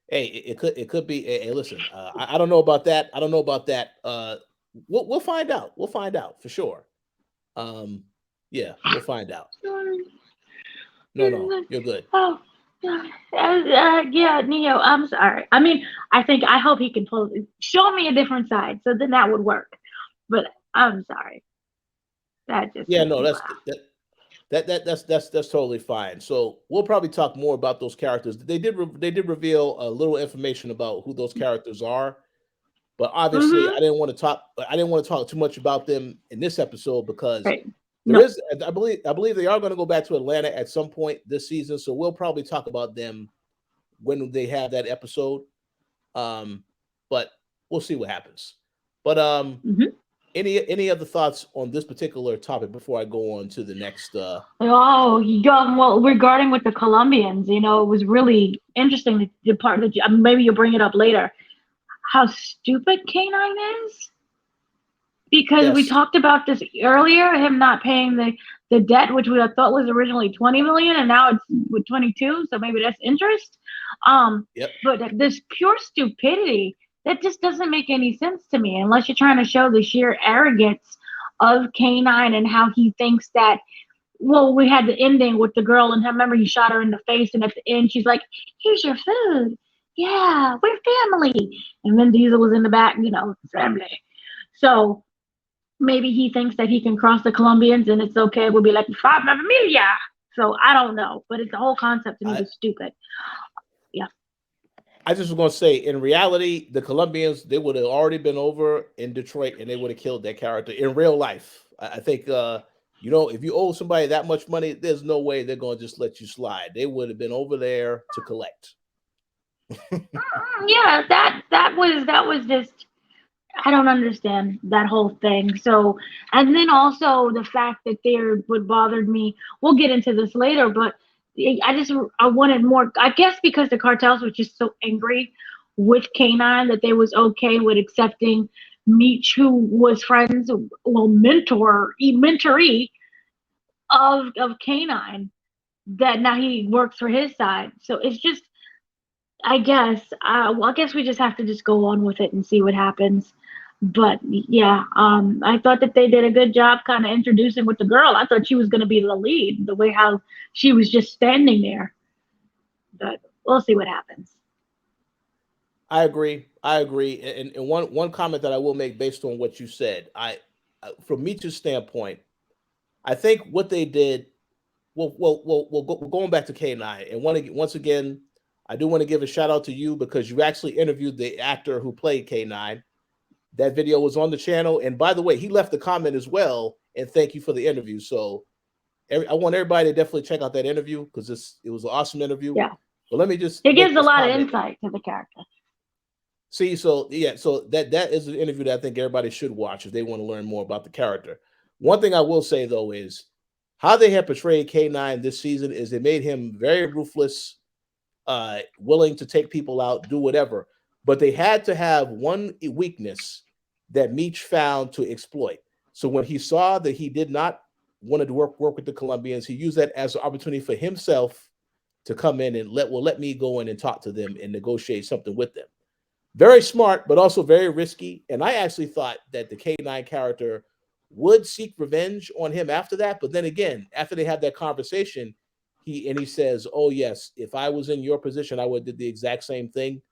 Hey, it could be. Hey, listen, I don't know about that. I don't know about that. We'll find out. We'll find out for sure. Yeah, we'll find out. No, you're good. Oh, yeah, Neo. I'm sorry. I mean, I hope he can show me a different side, so then that would work. But I'm sorry. That just that's totally fine. So we'll probably talk more about those characters. They did reveal a little information about who those characters are, but obviously I didn't want to talk too much about them in this episode, because I believe they are going to go back to Atlanta at some point this season. So we'll probably talk about them when they have that episode. But we'll see what happens. But any other thoughts on this particular topic before I go on to the next? Well, regarding with the Columbians, it was really interesting. The part that maybe you'll bring it up later. how stupid Canine is? Because we Yes. talked about this earlier, him not paying the debt, which we thought was originally 20 million, and now it's with 22, so maybe that's interest. Yep. But this pure stupidity, that just doesn't make any sense to me, unless you're trying to show the sheer arrogance of K9 and how he thinks that. Well, we had the ending with the girl, and I remember he shot her in the face, and at the end, she's like, "Here's your food. Yeah, we're family." And Vin Diesel was in the back, family. So maybe he thinks that he can cross the Columbians and it's okay. We'll be like 5 million. So I don't know, but it's the whole concept to me was stupid. Yeah. I just was going to say, in reality, the Columbians, they would have already been over in Detroit and they would have killed that character in real life. I think, if you owe somebody that much money, there's no way they're going to just let you slide. They would have been over there to collect. Yeah, that was just, I don't understand that whole thing. So, and then also the fact that what bothered me, we'll get into this later, but I wanted more, I guess because the cartels were just so angry with K9 that they was okay with accepting Meech, who was friends, mentoree of K9, that now he works for his side. So it's just, I guess we just have to just go on with it and see what happens. But yeah, I thought that they did a good job kind of introducing with the girl. I thought she was going to be the lead, the way how she was just standing there. But we'll see what happens. I agree. And one comment that I will make based on what you said, from Meech's standpoint, I think what they did. We're going back to K9, and once again, I do want to give a shout out to you because you actually interviewed the actor who played K9. That video was on the channel, and by the way, he left a comment as well, and thank you for the interview. So, I want everybody to definitely check out that interview because it was an awesome interview. Yeah, but let me just it gives a lot of insight to the character. See, so that is an interview that I think everybody should watch if they want to learn more about the character. One thing I will say though is how they have portrayed K9 this season is they made him very ruthless, willing to take people out, do whatever. But they had to have one weakness that Meech found to exploit. So when he saw that he did not want to work with the Columbians, he used that as an opportunity for himself to come in and let me go in and talk to them and negotiate something with them. Very smart, but also very risky. And I actually thought that the K9 character would seek revenge on him after that. But then again, after they had that conversation, he says, "Oh yes, if I was in your position, I would have did the exact same thing."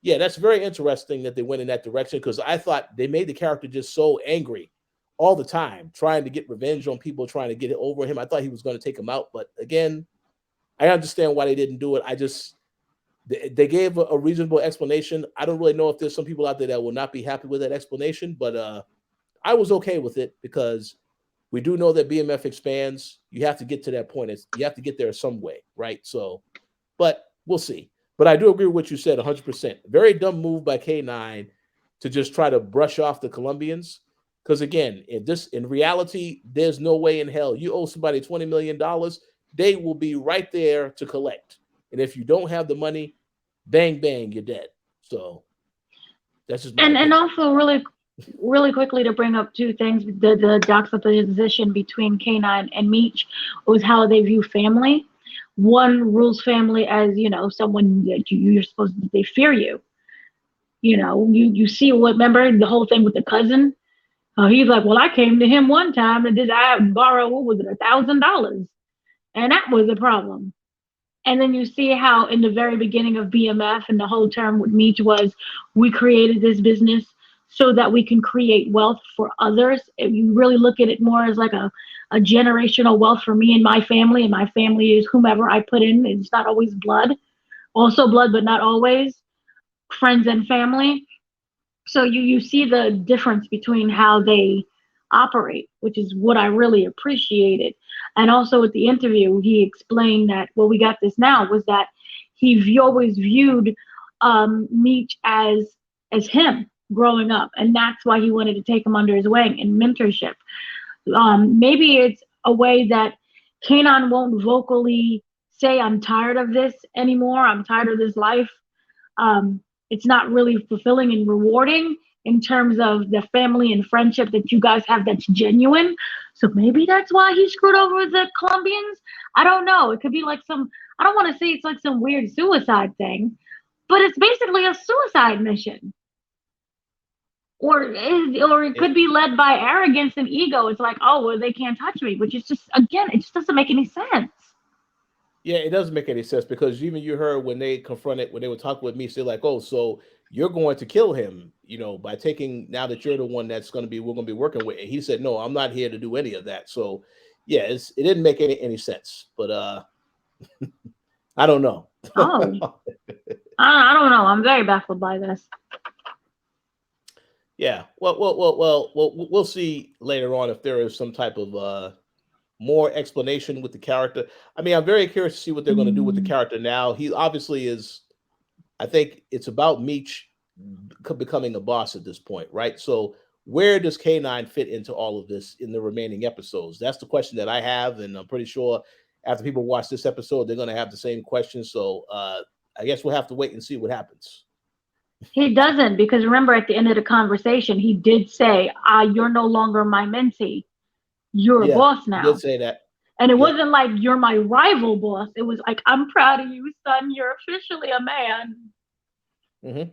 Yeah, that's very interesting that they went in that direction because I thought they made the character just so angry all the time, trying to get revenge on people, trying to get it over him. I thought he was going to take him out, but again, I understand why they didn't do it. They gave a reasonable explanation. I don't really know if there's some people out there that will not be happy with that explanation, but I was okay with it because we do know that BMF expands. You have to get to that point. You have to get there some way, right? So, but we'll see. But I do agree with what you said 100%. Very dumb move by K9 to just try to brush off the Columbians. Because again, in reality, there's no way in hell you owe somebody $20 million. They will be right there to collect. And if you don't have the money, bang, bang, you're dead. So that's just and also really quickly to bring up two things, the juxtaposition between K9 and Meech was how they view family. One rules family as, someone that you're supposed to, they fear you. You see remember the whole thing with the cousin? He's like, well, I came to him one time and I borrow, what was it, $1,000? And that was a problem. And then you see how in the very beginning of BMF and the whole term with Meech was, we created this business so that we can create wealth for others. If you really look at it more as like a generational wealth for me and my family is whomever I put in. It's not always blood, also blood, but not always, friends and family. So you see the difference between how they operate, which is what I really appreciated. And also with the interview, he explained that, well, we got this now, was that he always viewed Meech as him growing up. And that's why he wanted to take him under his wing and mentorship. Maybe it's a way that Kanan won't vocally say, I'm tired of this anymore. I'm tired of this life. it's not really fulfilling and rewarding in terms of the family and friendship that you guys have that's genuine. So maybe that's why he screwed over the Columbians. I don't know. It could be like some, I don't want to say it's like some weird suicide thing, but it's basically a suicide mission. Or it could be led by arrogance and ego. It's like, oh, well, they can't touch me, which is just, again, it just doesn't make any sense. Yeah, it doesn't make any sense because even you heard when they confronted, when they were talking with me, they're like, "Oh, so you're going to kill him, by taking now that you're the one that's going to be we're going to be working with." And he said, "No, I'm not here to do any of that." So, yeah, it didn't make any sense. But I don't know. Oh, I don't know. I'm very baffled by this. Yeah, well, we'll see later on if there is some type of more explanation with the character. I mean, I'm very curious to see what they're going to do with the character now. He obviously is. I think it's about Meech becoming a boss at this point, right? So where does K9 fit into all of this in the remaining episodes? That's the question that I have, and I'm pretty sure after people watch this episode, they're going to have the same question. So I guess we'll have to wait and see what happens. He doesn't, because remember at the end of the conversation, he did say, "You're no longer my mentee. You're a boss now." He did say that. And it wasn't like you're my rival boss. It was like, I'm proud of you, son. You're officially a man. Mm-hmm.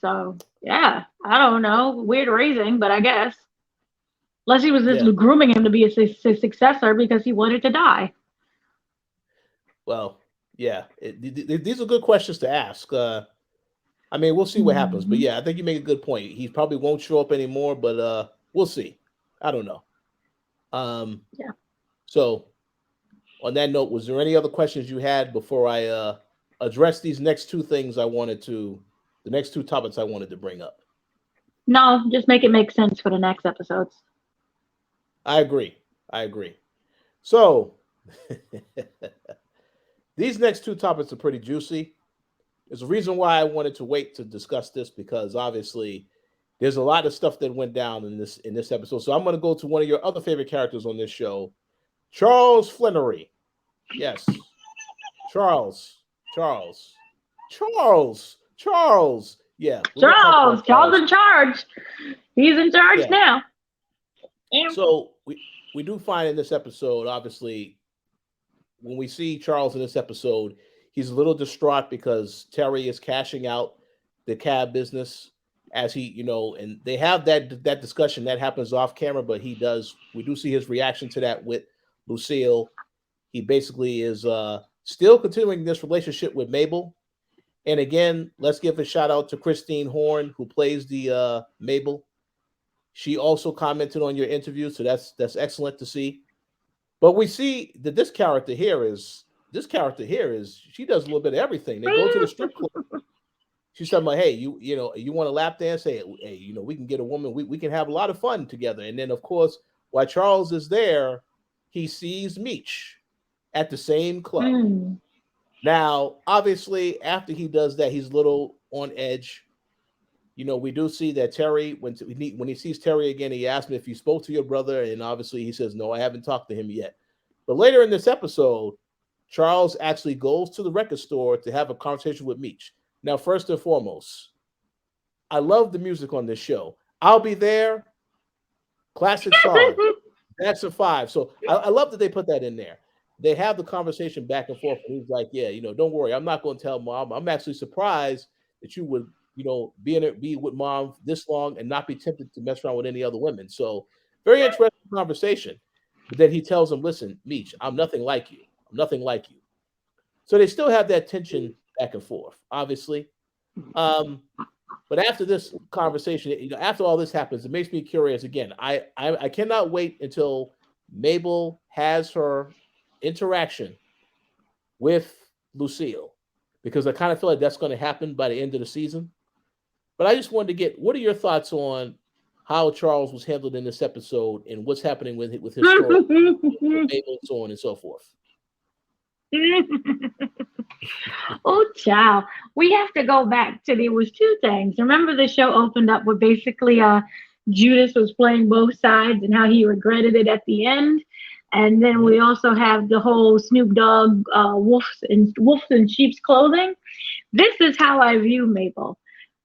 So, yeah, I don't know. Weird raising, but I guess. Unless he was just grooming him to be his successor because he wanted to die. Well, yeah. These are good questions to ask. I mean, we'll see what happens. But yeah, I think you make a good point. He probably won't show up anymore, but we'll see. I don't know. Yeah. So on that note, was there any other questions you had before I address these next two things the next two topics I wanted to bring up? No, just make it make sense for the next episodes. I agree. So these next two topics are pretty juicy. There's a reason why I wanted to wait to discuss this, because obviously there's a lot of stuff that went down in this episode. So I'm going to go to one of your other favorite characters on this show, Charles Flannery. Yes. Charles. Yeah. Charles in charge. He's in charge now. So we do find in this episode, obviously, when we see Charles in this episode, he's a little distraught because Terry is cashing out the cab business as he, and they have that discussion that happens off camera, but we do see his reaction to that with Lucille. He basically is still continuing this relationship with Mabel. And again, let's give a shout out to Christine Horn, who plays the Mabel. She also commented on your interview, so that's excellent to see. But we see that this character here is she does a little bit of everything. They go to the strip club. She's talking about, hey, you want a lap dance? Hey, we can get a woman. We can have a lot of fun together. And then, of course, while Charles is there, he sees Meech at the same club. Now, obviously, after he does that, he's a little on edge. We do see that Terry, when he sees Terry again, he asks me if you spoke to your brother, and obviously he says, no, I haven't talked to him yet. But later in this episode, Charles actually goes to the record store to have a conversation with Meech. Now, first and foremost, I love the music on this show. I'll Be There, classic song. That's a 5. So I love that they put that in there. They have the conversation back and forth. And he's like, yeah, don't worry. I'm not going to tell Mom. I'm actually surprised that you would, be with Mom this long and not be tempted to mess around with any other women. So very interesting conversation. But then he tells him, listen, Meech, I'm nothing like you. I'm nothing like you. So they still have that tension back and forth, obviously. But after this conversation, after all this happens, it makes me curious again. I cannot wait until Mabel has her interaction with Lucille, because I kind of feel like that's going to happen by the end of the season. But I just wanted to get, what are your thoughts on how Charles was handled in this episode and what's happening with his story, with Mabel, so on and so forth? Oh, child. We have to go back to, there was two things. Remember the show opened up with basically Judas was playing both sides and how he regretted it at the end. And then we also have the whole Snoop Dogg wolves in sheep's clothing. This is how I view Mabel.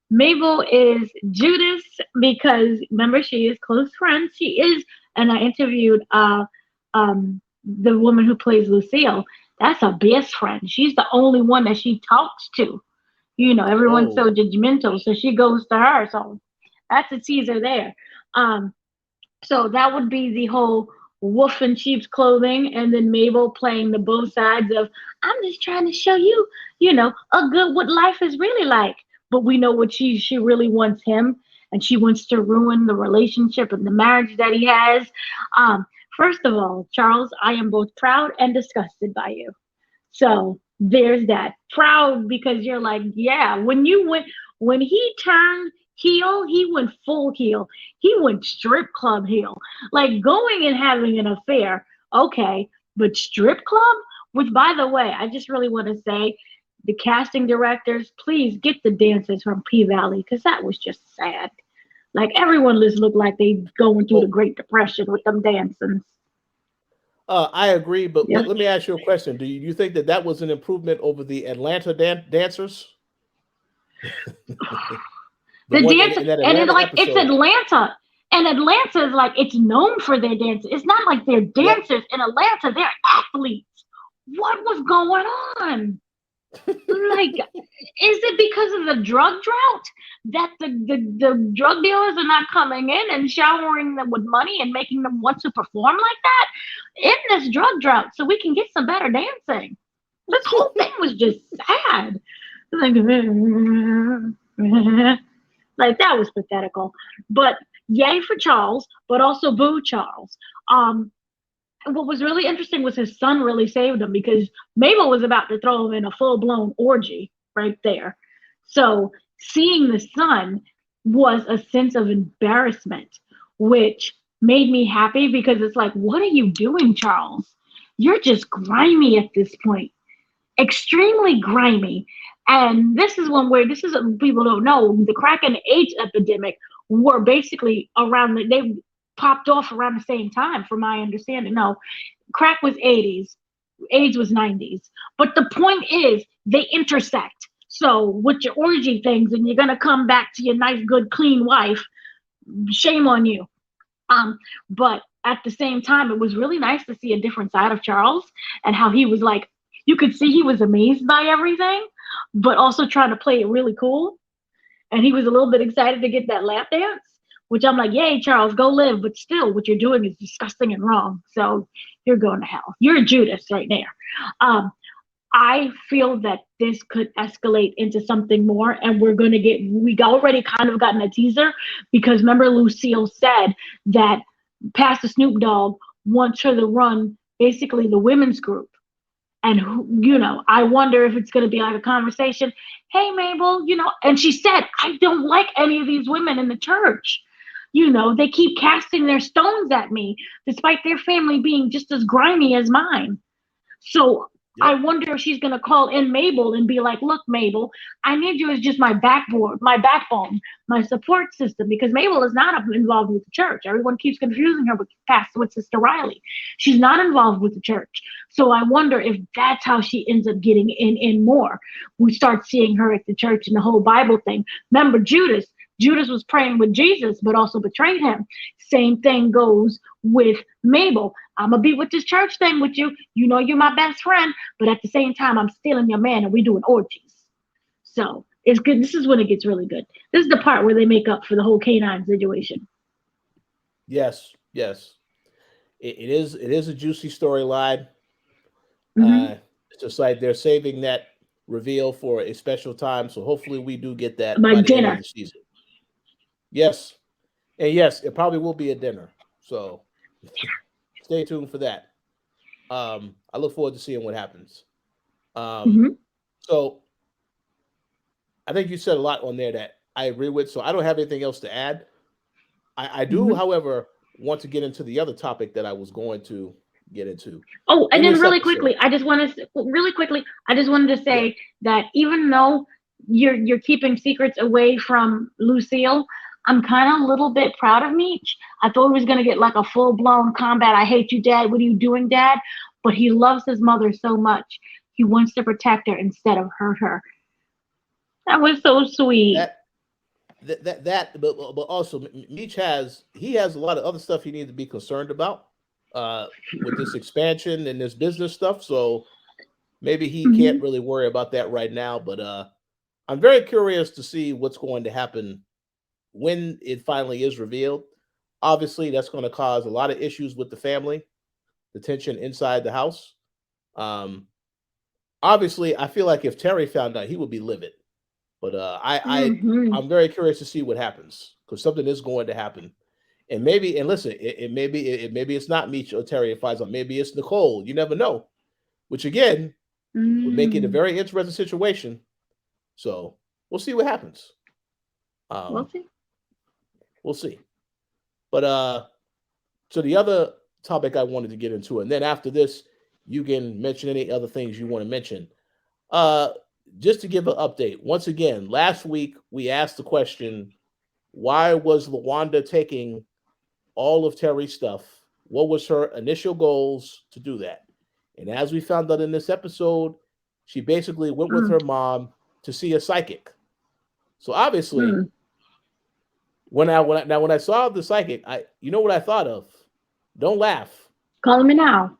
Mabel is Judas because remember she is close friends. She is, and I interviewed the woman who plays Lucille. That's her best friend. She's the only one that she talks to. Everyone's Oh, so judgmental, so she goes to her. So that's a teaser there. Um, so that would be the whole wolf in sheep's clothing, and then Mabel playing the both sides of I'm just trying to show you, a good what life is really like. But we know what she really wants him, and she wants to ruin the relationship and the marriage that he has. Um, First of all, Charles, I am both proud and disgusted by you. So there's that. Proud because you're like, yeah, when he turned heel, he went full heel. He went strip club heel. Like going and having an affair, okay, but strip club, which by the way, I just really want to say the casting directors, please get the dancers from P Valley because that was just sad. Like everyone just looked like they going through the well, Great Depression with them dancing. I agree, but Yeah. let me ask you a question. Do you think that that was an improvement over the Atlanta dancers? The The one dance, in that and Atlanta it's episode. Atlanta, and Atlanta is like it's known for their dances. It's not like they're Yep. dancers in Atlanta; they're athletes. What was going on? Like, is it because of the drug drought that the drug dealers are not coming in and showering them with money and making them want to perform like that in this drug drought so we can get some better dancing? This whole thing was just sad. Like, like that was pathetical. But yay for Charles, but also boo Charles. Um, what was really interesting was his son really saved him because Mabel was about to throw him in a full blown orgy right there. So seeing the son was a sense of embarrassment, which made me happy because it's like, what are you doing, Charles? You're just grimy at this point, extremely grimy. And this is one where this is people don't know the crack and AIDS epidemic were basically around they popped off around the same time, from my understanding. No, crack was 80s, AIDS was 90s. But the point is they intersect. So with your orgy things, and you're gonna come back to your nice, good, clean wife. Shame on you. Um, but at the same time, it was really nice to see a different side of Charles and how he was like, you could see he was amazed by everything, but also trying to play it really cool. And he was a little bit excited to get that lap dance, which I'm like, yay, Charles, go live. But still, what you're doing is disgusting and wrong. So you're going to hell. You're a Judas right there. Um, I feel that this could escalate into something more, and we already kind of gotten a teaser because remember, Lucille said that Pastor Snoop Dogg wants her to run basically the women's group. And, I wonder if it's going to be like a conversation. Hey, Mabel, and she said, I don't like any of these women in the church. They keep casting their stones at me, despite their family being just as grimy as mine. So I Yep. wonder if she's gonna call in Mabel and be like, "Look, Mabel, I need you as just my backboard, my backbone, my support system." Because Mabel is not involved with the church. Everyone keeps confusing her with Sister Riley. She's not involved with the church. So I wonder if that's how she ends up getting in more. We start seeing her at the church and the whole Bible thing. Remember Judas? Judas was praying with Jesus, but also betrayed him. Same thing goes with Mabel. I'm gonna be with this church thing with you. You know you're my best friend, but at the same time, I'm stealing your man and we doing orgies. So it's good. This is when it gets really good. This is the part where they make up for the whole canine situation. Yes. Yes. It is. It is a juicy storyline. Hmm. It's just like they're saving that reveal for a special time. So hopefully we do get that My by the end of dinner. the season. Yes. And yes, it probably will be a dinner. So stay tuned for that. I look forward to seeing what happens. Um, Hmm. so I think you said a lot on there that I agree with. So I don't have anything else to add. I do, Hmm. however, want to get into the other topic that I was going to get into Oh, and in then this really episode. quickly, I just wanted to Yeah. say that even though you're keeping secrets away from Lucille, I'm kind of a little bit proud of Meech. I thought he was gonna get like a full blown combat. I hate you, Dad. What are you doing, Dad? But he loves his mother so much. He wants to protect her instead of hurt her. That was so sweet. But also Meech has a lot of other stuff he needs to be concerned about with this expansion and this business stuff. So maybe he can't Mm-hmm. really worry about that right now. But I'm very curious to see what's going to happen when it finally is revealed. Obviously, that's going to cause a lot of issues with the family, the tension inside the house. Um, Obviously, I feel like if Terry found out, he would be livid. But Mm-hmm. I'm very curious to see what happens because something is going to happen. And listen, maybe it's not Meech or Terry that finds out. Maybe it's Nicole. You never know. Which again would make it a Mm. very interesting situation. So we'll see what happens. We'll Um, see. we'll see. But so the other topic I wanted to get into, and then after this, you can mention any other things you want to mention. Uh, just to give an update, once again, last week we asked the question, why was Wanda taking all of Terry's stuff? What was her initial goals to do that? And as we found out in this episode, she basically went with Mm. her mom to see a psychic. So obviously, Mm. when I saw the psychic, I you know what I thought of? Don't laugh. Calling me now.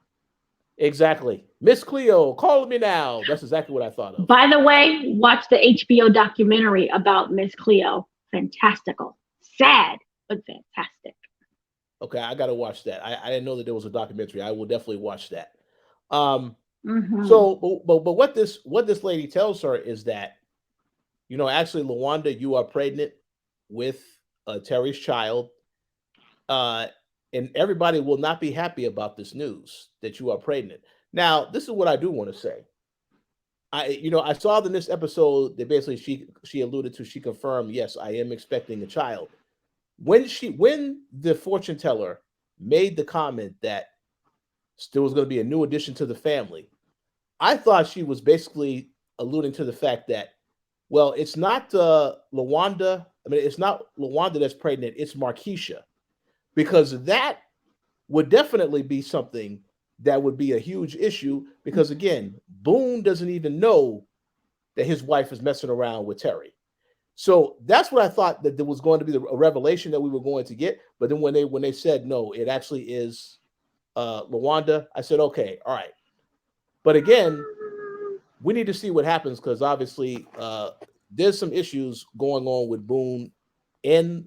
Exactly. Miss Cleo, call me now. That's exactly what I thought of. By the way, watch the HBO documentary about Miss Cleo. Fantastical. Sad, but fantastic. Okay, I gotta watch that. I didn't know that there was a documentary. I will definitely watch that. Um, Mm-hmm. so but what this lady tells her is that, actually, Lawanda, you are pregnant with Terry's child, uh, and everybody will not be happy about this news that you are pregnant. Now, this is what I do want to say. I saw in this episode that basically she alluded to, she confirmed, yes, I am expecting a child. When the fortune teller made the comment that there was going to be a new addition to the family, I thought she was basically alluding to the fact that, well, it's not Lawanda. I mean, it's not Lawanda that's pregnant. It's Markeisha, because that would definitely be something that would be a huge issue. Because again, Boone doesn't even know that his wife is messing around with Terry. So that's what I thought, that there was going to be a revelation that we were going to get. But then when they said no, it actually is Lawanda, I said, okay, all right. But again, we need to see what happens because obviously there's some issues going on with Boone and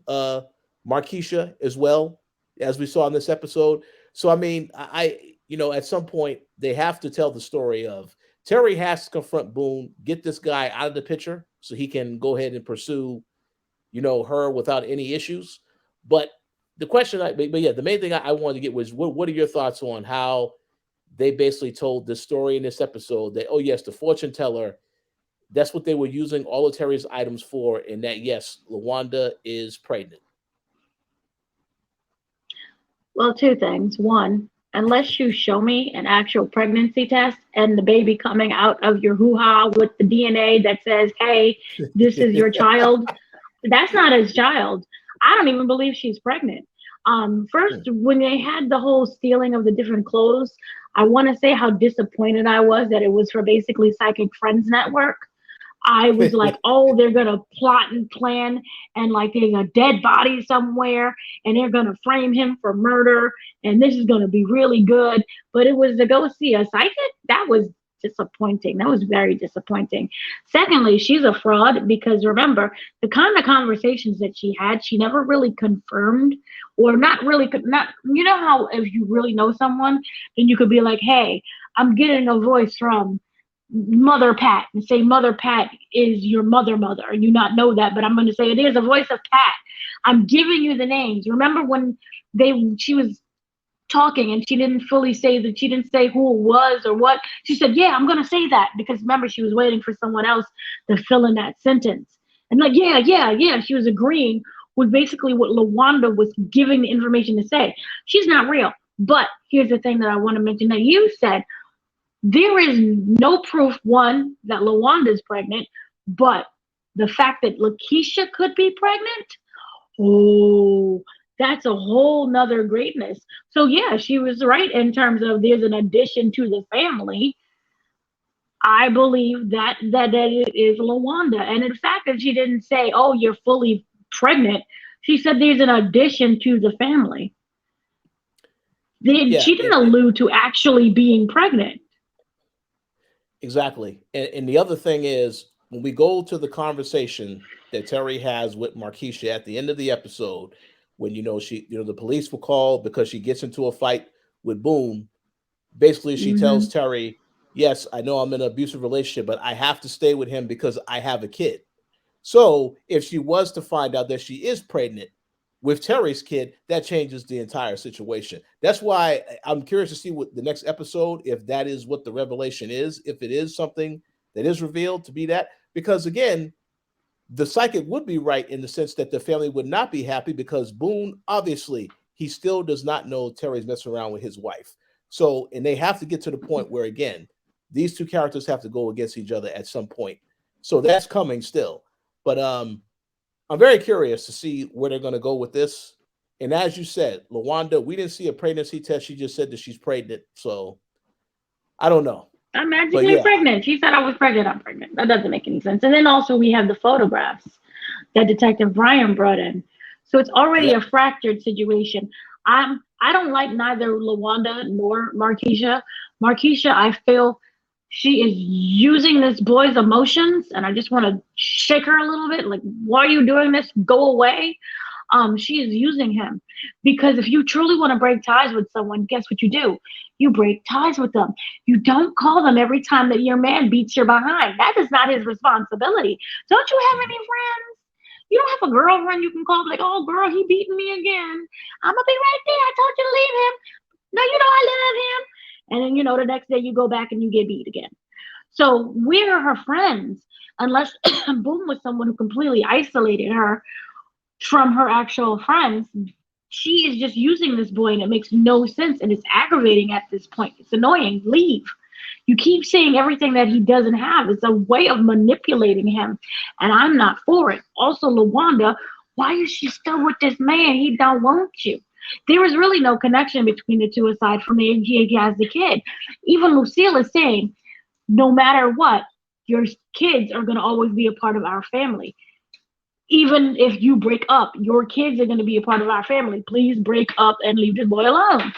Markeisha as well, as we saw in this episode. So I mean, at some point they have to tell the story of Terry has to confront Boone, get this guy out of the picture so he can go ahead and pursue, her without any issues. But the question, but yeah, the main thing I wanted to get was, what are your thoughts on how they basically told this story in this episode that, oh yes, the fortune teller, that's what they were using all of Terry's items for, and that yes, Lawanda is pregnant. Well, two things. One, unless you show me an actual pregnancy test and the baby coming out of your hoo ha with the DNA that says, hey, this is your child, that's not his child. I don't even believe she's pregnant. First, when they had the whole stealing of the different clothes, I want to say how disappointed I was that it was for basically Psychic Friends Network. I was like, oh, they're gonna plot and plan, and like there's a dead body somewhere, and they're gonna frame him for murder, and this is gonna be really good. But it was to go see a psychic. That was disappointing. That was very disappointing. Secondly, she's a fraud because remember the kind of conversations that she had, she never really confirmed, or not really not. You know how if you really know someone, then you could be like, hey, I'm getting a voice from Mother Pat, and say Mother Pat is your mother, and you not know that, but I'm going to say it is a voice of Pat. I'm giving you the names. Remember when she was talking and she didn't fully say that, she didn't say who it was or what. She said, yeah, I'm going to say that, because remember she was waiting for someone else to fill in that sentence. And like, yeah, she was agreeing with basically what Lawanda was giving the information to say. She's not real. But here's the thing that I want to mention that you said, there is no proof, one, that Lawanda's pregnant, but the fact that Lakeisha could be pregnant, oh, that's a whole nother greatness. So yeah, she was right in terms of there's an addition to the family. I believe that it is LaWanda. And in fact that she didn't say, "Oh, you're fully pregnant," she said there's an addition to the family. Yeah, She didn't allude to actually being pregnant. exactly. And the other thing is when we go to the conversation that Terry has with Markeisha at the end of the episode, when the police will call because she gets into a fight with Boom. Basically, she tells Hmm. Terry, "Yes, I know I'm in an abusive relationship, but I have to stay with him because I have a kid." So if she was to find out that she is pregnant with Terry's kid, that changes the entire situation. That's why I'm curious to see what the next episode, if that is what the revelation is, if it is something that is revealed to be that. Because again, the psychic would be right in the sense that the family would not be happy because Boone, obviously, he still does not know Terry's messing around with his wife. So, and they have to get to the point where, again, these two characters have to go against each other at some point. So that's coming still. But I'm very curious to see where they're going to go with this. And as you said, LaWanda, we didn't see a pregnancy test. She just said that she's pregnant. So I don't know. I'm But magically yeah, pregnant. She said I was pregnant. I'm pregnant. That doesn't make any sense. And then also we have the photographs that Detective Brian brought in. So it's already yeah, a fractured situation. I don't like neither LaWanda nor Markeisha. Markeisha, I feel she is using this boy's emotions, and I just want to shake her a little bit. Like, why are you doing this? Go away. She is using him because if you truly want to break ties with someone, guess what you do? You break ties with them. You don't call them every time that your man beats your behind. That is not his responsibility. Don't you have mhm, any friends? You don't have a girlfriend you can call like, "Oh girl, he beating me again. I'm gonna be right there. I told you to leave him. No, you know I love him." And then the next day you go back and you get beat again. So we're her friends, unless Boom was someone who completely isolated her from her actual friends. She is just using this boy and it makes no sense and it's aggravating at this point. It's annoying. Leave. You keep saying everything that he doesn't have. It's a way of manipulating him. And I'm not for it. Also, LaWanda, why is she still with this man? He don't want you. There is really no connection between the two aside from he has the kid. Even Lucille is saying, no matter what, your kids are going to always be a part of our family. Even if you break up, your kids are going to be a part of our family. Please break up and leave this boy alone.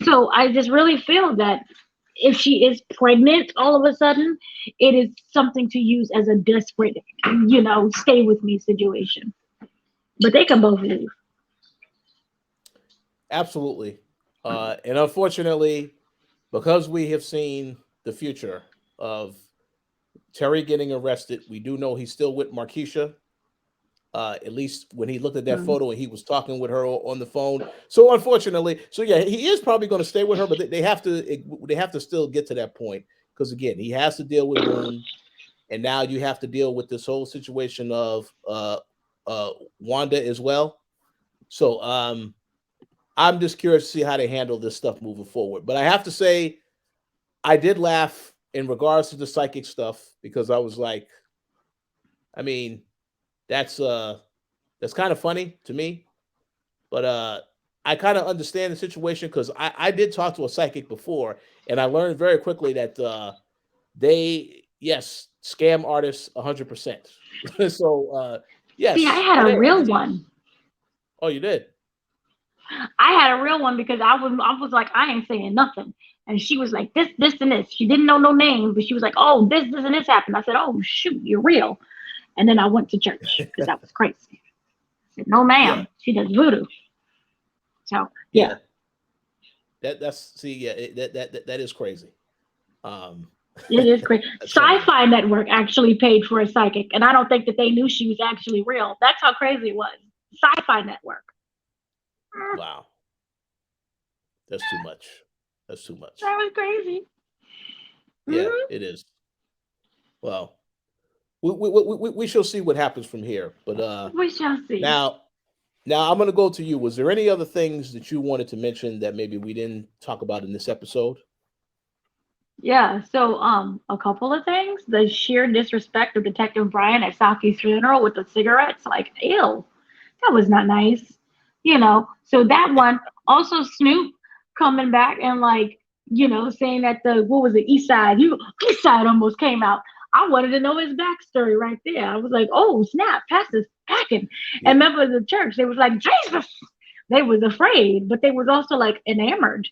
So I just really feel that if she is pregnant all of a sudden, it is something to use as a desperate, stay with me situation. But they can both leave. absolutely. And unfortunately, because we have seen the future of Terry getting arrested, we do know he's still with Markeisha. At least when he looked at that Mm. photo and he was talking with her on the phone. So unfortunately, so yeah, he is probably going to stay with her, but they have to still get to that point because again, he has to deal with Boone, and now you have to deal with this whole situation of uh Wanda as well. So I'm just curious to see how they handle this stuff moving forward. But I have to say, I did laugh in regards to the psychic stuff because I was like, I mean, that's that's kind of funny to me, but I kind of understand the situation because I did talk to a psychic before, and I learned very quickly that they yes scam artists 100%. So See, I yes, had and a they real understand. one. Oh, you did. I had a real one because I was like, I ain't saying nothing. And she was like, this, and this. She didn't know no names, but she was like, oh, this, and this happened. I said, oh, shoot, you're real. And then I went to church because that was crazy. I said, no, Yeah, ma'am. She does voodoo. So, yeah, yeah. That's see, yeah, that is crazy. Um, it is crazy. that's crazy. Sci-Fi Network actually paid for a psychic, and I don't think that they knew she was actually real. That's how crazy it was. Sci-Fi Network. Wow, that's too much. That's too much. That was crazy. Yeah, Hmm. it is. Well, we shall see what happens from here. But We shall see. now now I'm going to go to you. Was there any other things that you wanted to mention that maybe we didn't talk about in this episode? Yeah, so a couple of things. The sheer disrespect of Detective Brian at Saki's funeral with the cigarettes, like, ew, that was not nice. So that one. Also Snoop coming back and like saying that what was the East Side? East Side almost came out. I wanted to know his backstory right there. I was like, oh snap, Pastor's packing. Yeah. And members of the church, they was like, Jesus. They was afraid, but they was also like enamored.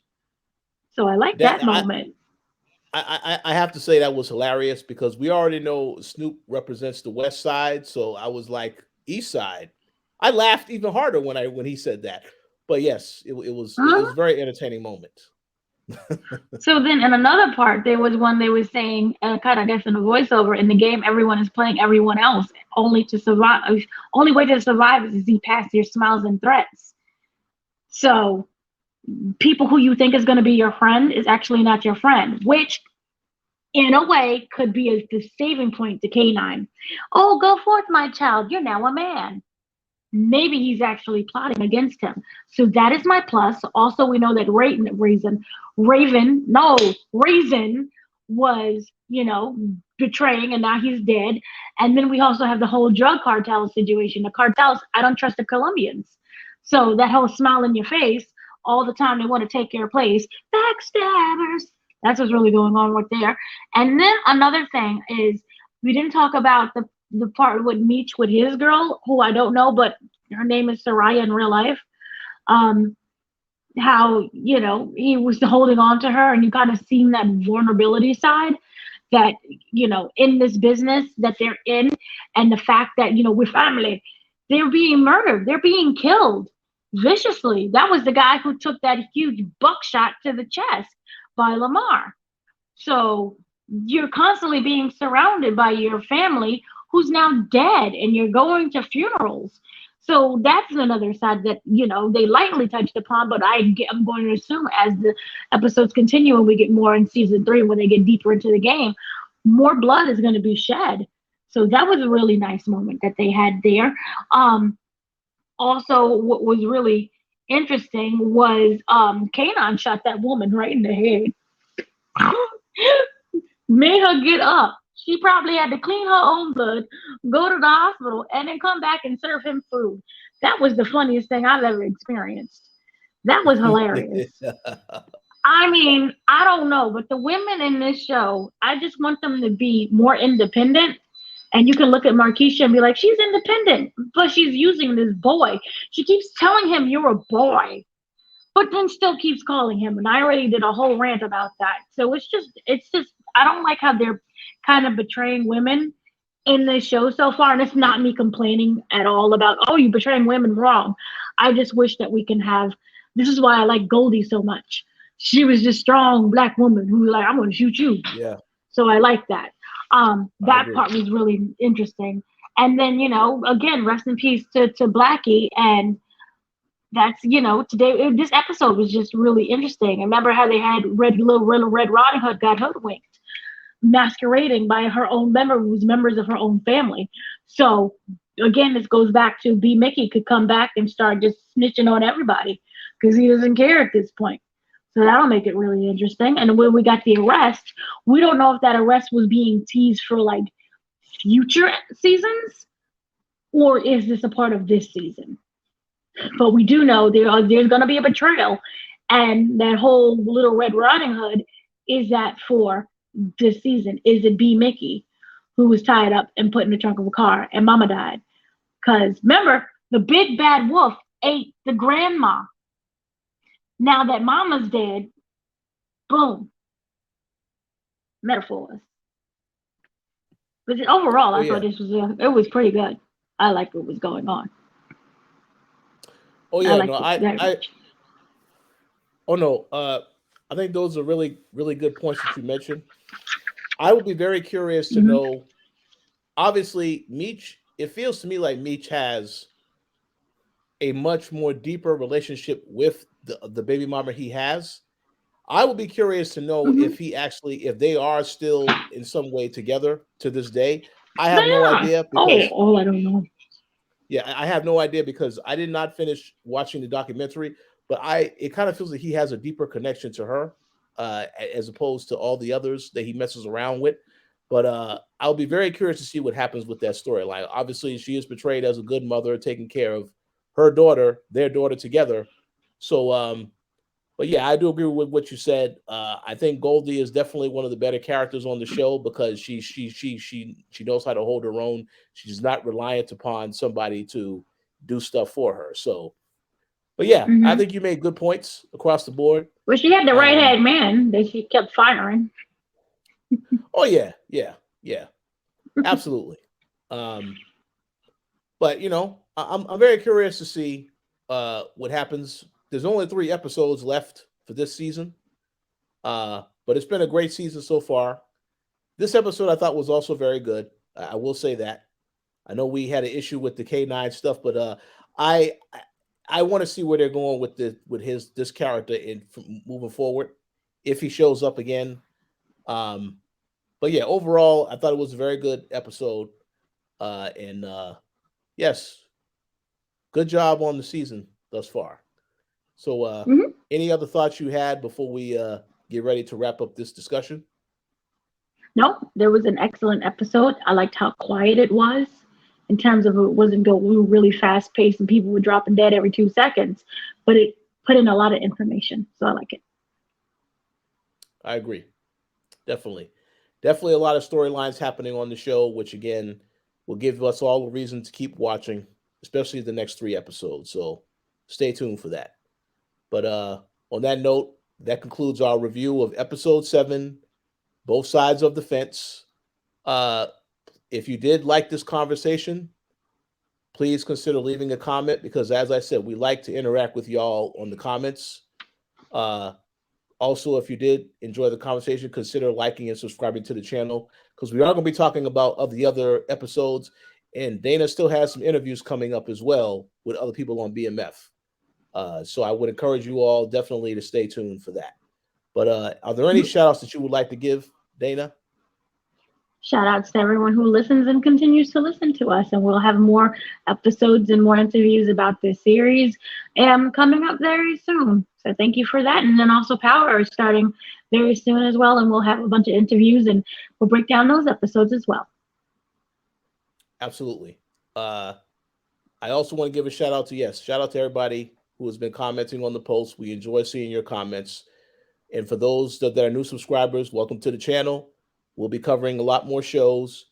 So I like That that moment. I have to say that was hilarious because we already know Snoop represents the West Side, so I was like East Side. I laughed even harder when he said that. But yes, it was Huh? a very entertaining moment. So then in another part, there was one they was saying, kind of, I guess, in a voiceover, in the game, everyone is playing everyone else, only to survive. Only way to survive is to see past your smiles and threats. So people who you think is going to be your friend is actually not your friend, which in a way could be the saving point to K9. Oh, go forth, my child. You're now a man. Maybe he's actually plotting against him. So that is my plus. Also, we know that Raven was, betraying, and now he's dead. And then we also have the whole drug cartel situation. The cartels, I don't trust the Columbians. So that whole smile in your face all the time, they want to take your place. Backstabbers. That's what's really going on right there. And then another thing is, we didn't talk about the part with Meech with his girl, who I don't know, but her name is Soraya in real life. Um, how he was holding on to her, and you kind of seen that vulnerability side that in this business that they're in, and the fact that we're family. They're being murdered. They're being killed viciously. That was the guy who took that huge buckshot to the chest by Lamar. So you're constantly being surrounded by your family who's now dead, and you're going to funerals. So that's another side that they lightly touched upon, but I'm going to assume as the episodes continue and we get more in season 3, when they get deeper into the game, more blood is going to be shed. So that was a really nice moment that they had there. Also, what was really interesting was Kanan shot that woman right in the head. Made her get up. She probably had to clean her own blood, go to the hospital, and then come back and serve him food. That was the funniest thing I've ever experienced. That was hilarious. I mean, I don't know, but the women in this show, I just want them to be more independent. And you can look at Markeisha and be like, she's independent, but she's using this boy. She keeps telling him, you're a boy, but then still keeps calling him. And I already did a whole rant about that. So it's just, I don't like how they're kind of betraying women in this show so far. And it's not me complaining at all about, oh, you're betraying women, wrong. I just wish that we can have, this is why I like Goldie so much. She was this strong black woman who was like, I'm going to shoot you. Yeah. So I like that. That part was really interesting. And then, again, rest in peace to Blackie. And that's, today, this episode was just really interesting. Remember how they had little Red Riding Hood got hoodwinked, masquerading by her own members of her own family. So again, this goes back to B-Mickie could come back and start just snitching on everybody because he doesn't care at this point. So that'll make it really interesting. And when we got the arrest, we don't know if that arrest was being teased for like future seasons, or is this a part of this season? But we do know there's going to be a betrayal, and that whole Little Red Riding Hood, is that for this season? Is it B-Mickie who was tied up and put in the trunk of a car and mama died? Because remember, the big bad wolf ate the grandma. Now that mama's dead, boom, metaphors. But overall, I thought this was pretty good. I liked what was going on. Oh yeah, I think those are really, really good points that you mentioned. I would be very curious to know. Obviously, Meech. It feels to me like Meech has a much more deeper relationship with the baby mama he has. I would be curious to know if they are still in some way together to this day. I have no idea because I don't know. Yeah, I have no idea because I did not finish watching the documentary, but it kind of feels like he has a deeper connection to her as opposed to all the others that he messes around with. But I'll be very curious to see what happens with that storyline. Obviously, she is portrayed as a good mother, taking care of her daughter, their daughter together. So But yeah, I do agree with what you said. I think Goldie is definitely one of the better characters on the show because she knows how to hold her own. She's not reliant upon somebody to do stuff for her. So, but yeah, I Mm-hmm. think you made good points across the board. Well, she had the right Um, hand man that she kept firing. oh yeah, yeah, yeah, absolutely. Um, but I'm very curious to see what happens. There's only 3 episodes left for this season. But it's been a great season so far. This episode I thought was also very good. I will say that. I know we had an issue with the K9 stuff, but I I want to see where they're going with this character in moving forward if he shows up again. Um, but yeah, overall, I thought it was a very good episode. And yes, good job on the season thus far. So, Mm-hmm. any other thoughts you had before we get ready to wrap up this discussion? No, there was an excellent episode. I liked how quiet it was in terms of it wasn't going really fast paced and people were dropping dead every 2 seconds, but it put in a lot of information. So I like it. I agree. Definitely. Definitely a lot of storylines happening on the show, which again will give us all a reason to keep watching, especially the next 3 episodes. So stay tuned for that. But on that note, that concludes our review of episode 7, Both Sides of the Fence. Uh, if you did like this conversation, please consider leaving a comment because, as I said, we like to interact with y'all on the comments. Uh, Also, if you did enjoy the conversation, consider liking and subscribing to the channel because we are going to be talking about the other episodes. And Dana still has some interviews coming up as well with other people on BMF. So I would encourage you all definitely to stay tuned for that. But are there any shout outs that you would like to give, Dana? Shout outs to everyone who listens and continues to listen to us. And we'll have more episodes and more interviews about this series coming up very soon. So thank you for that. And then also Power is starting very soon as well. And we'll have a bunch of interviews and we'll break down those episodes as well. Absolutely. I also want to give a shout out to everybody who has been commenting on the post. We enjoy seeing your comments. And for those that are new subscribers, welcome to the channel. We'll be covering a lot more shows.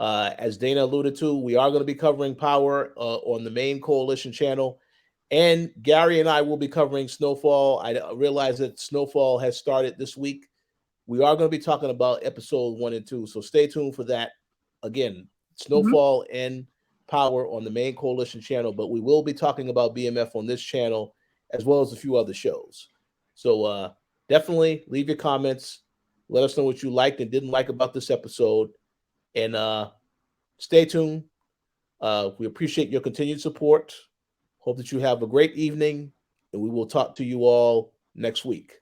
As Dana alluded to, we are going to be covering Power on the main Koalition channel. And Gary and I will be covering Snowfall. I realize that Snowfall has started this week. We are going to be talking about episode 1 and 2. So stay tuned for that. Again, Snowfall and Power on the main Koalition channel. But we will be talking about BMF on this channel as well as a few other shows. So definitely leave your comments. Let us know what you liked and didn't like about this episode. And stay tuned. We appreciate your continued support. Hope that you have a great evening. And we will talk to you all next week.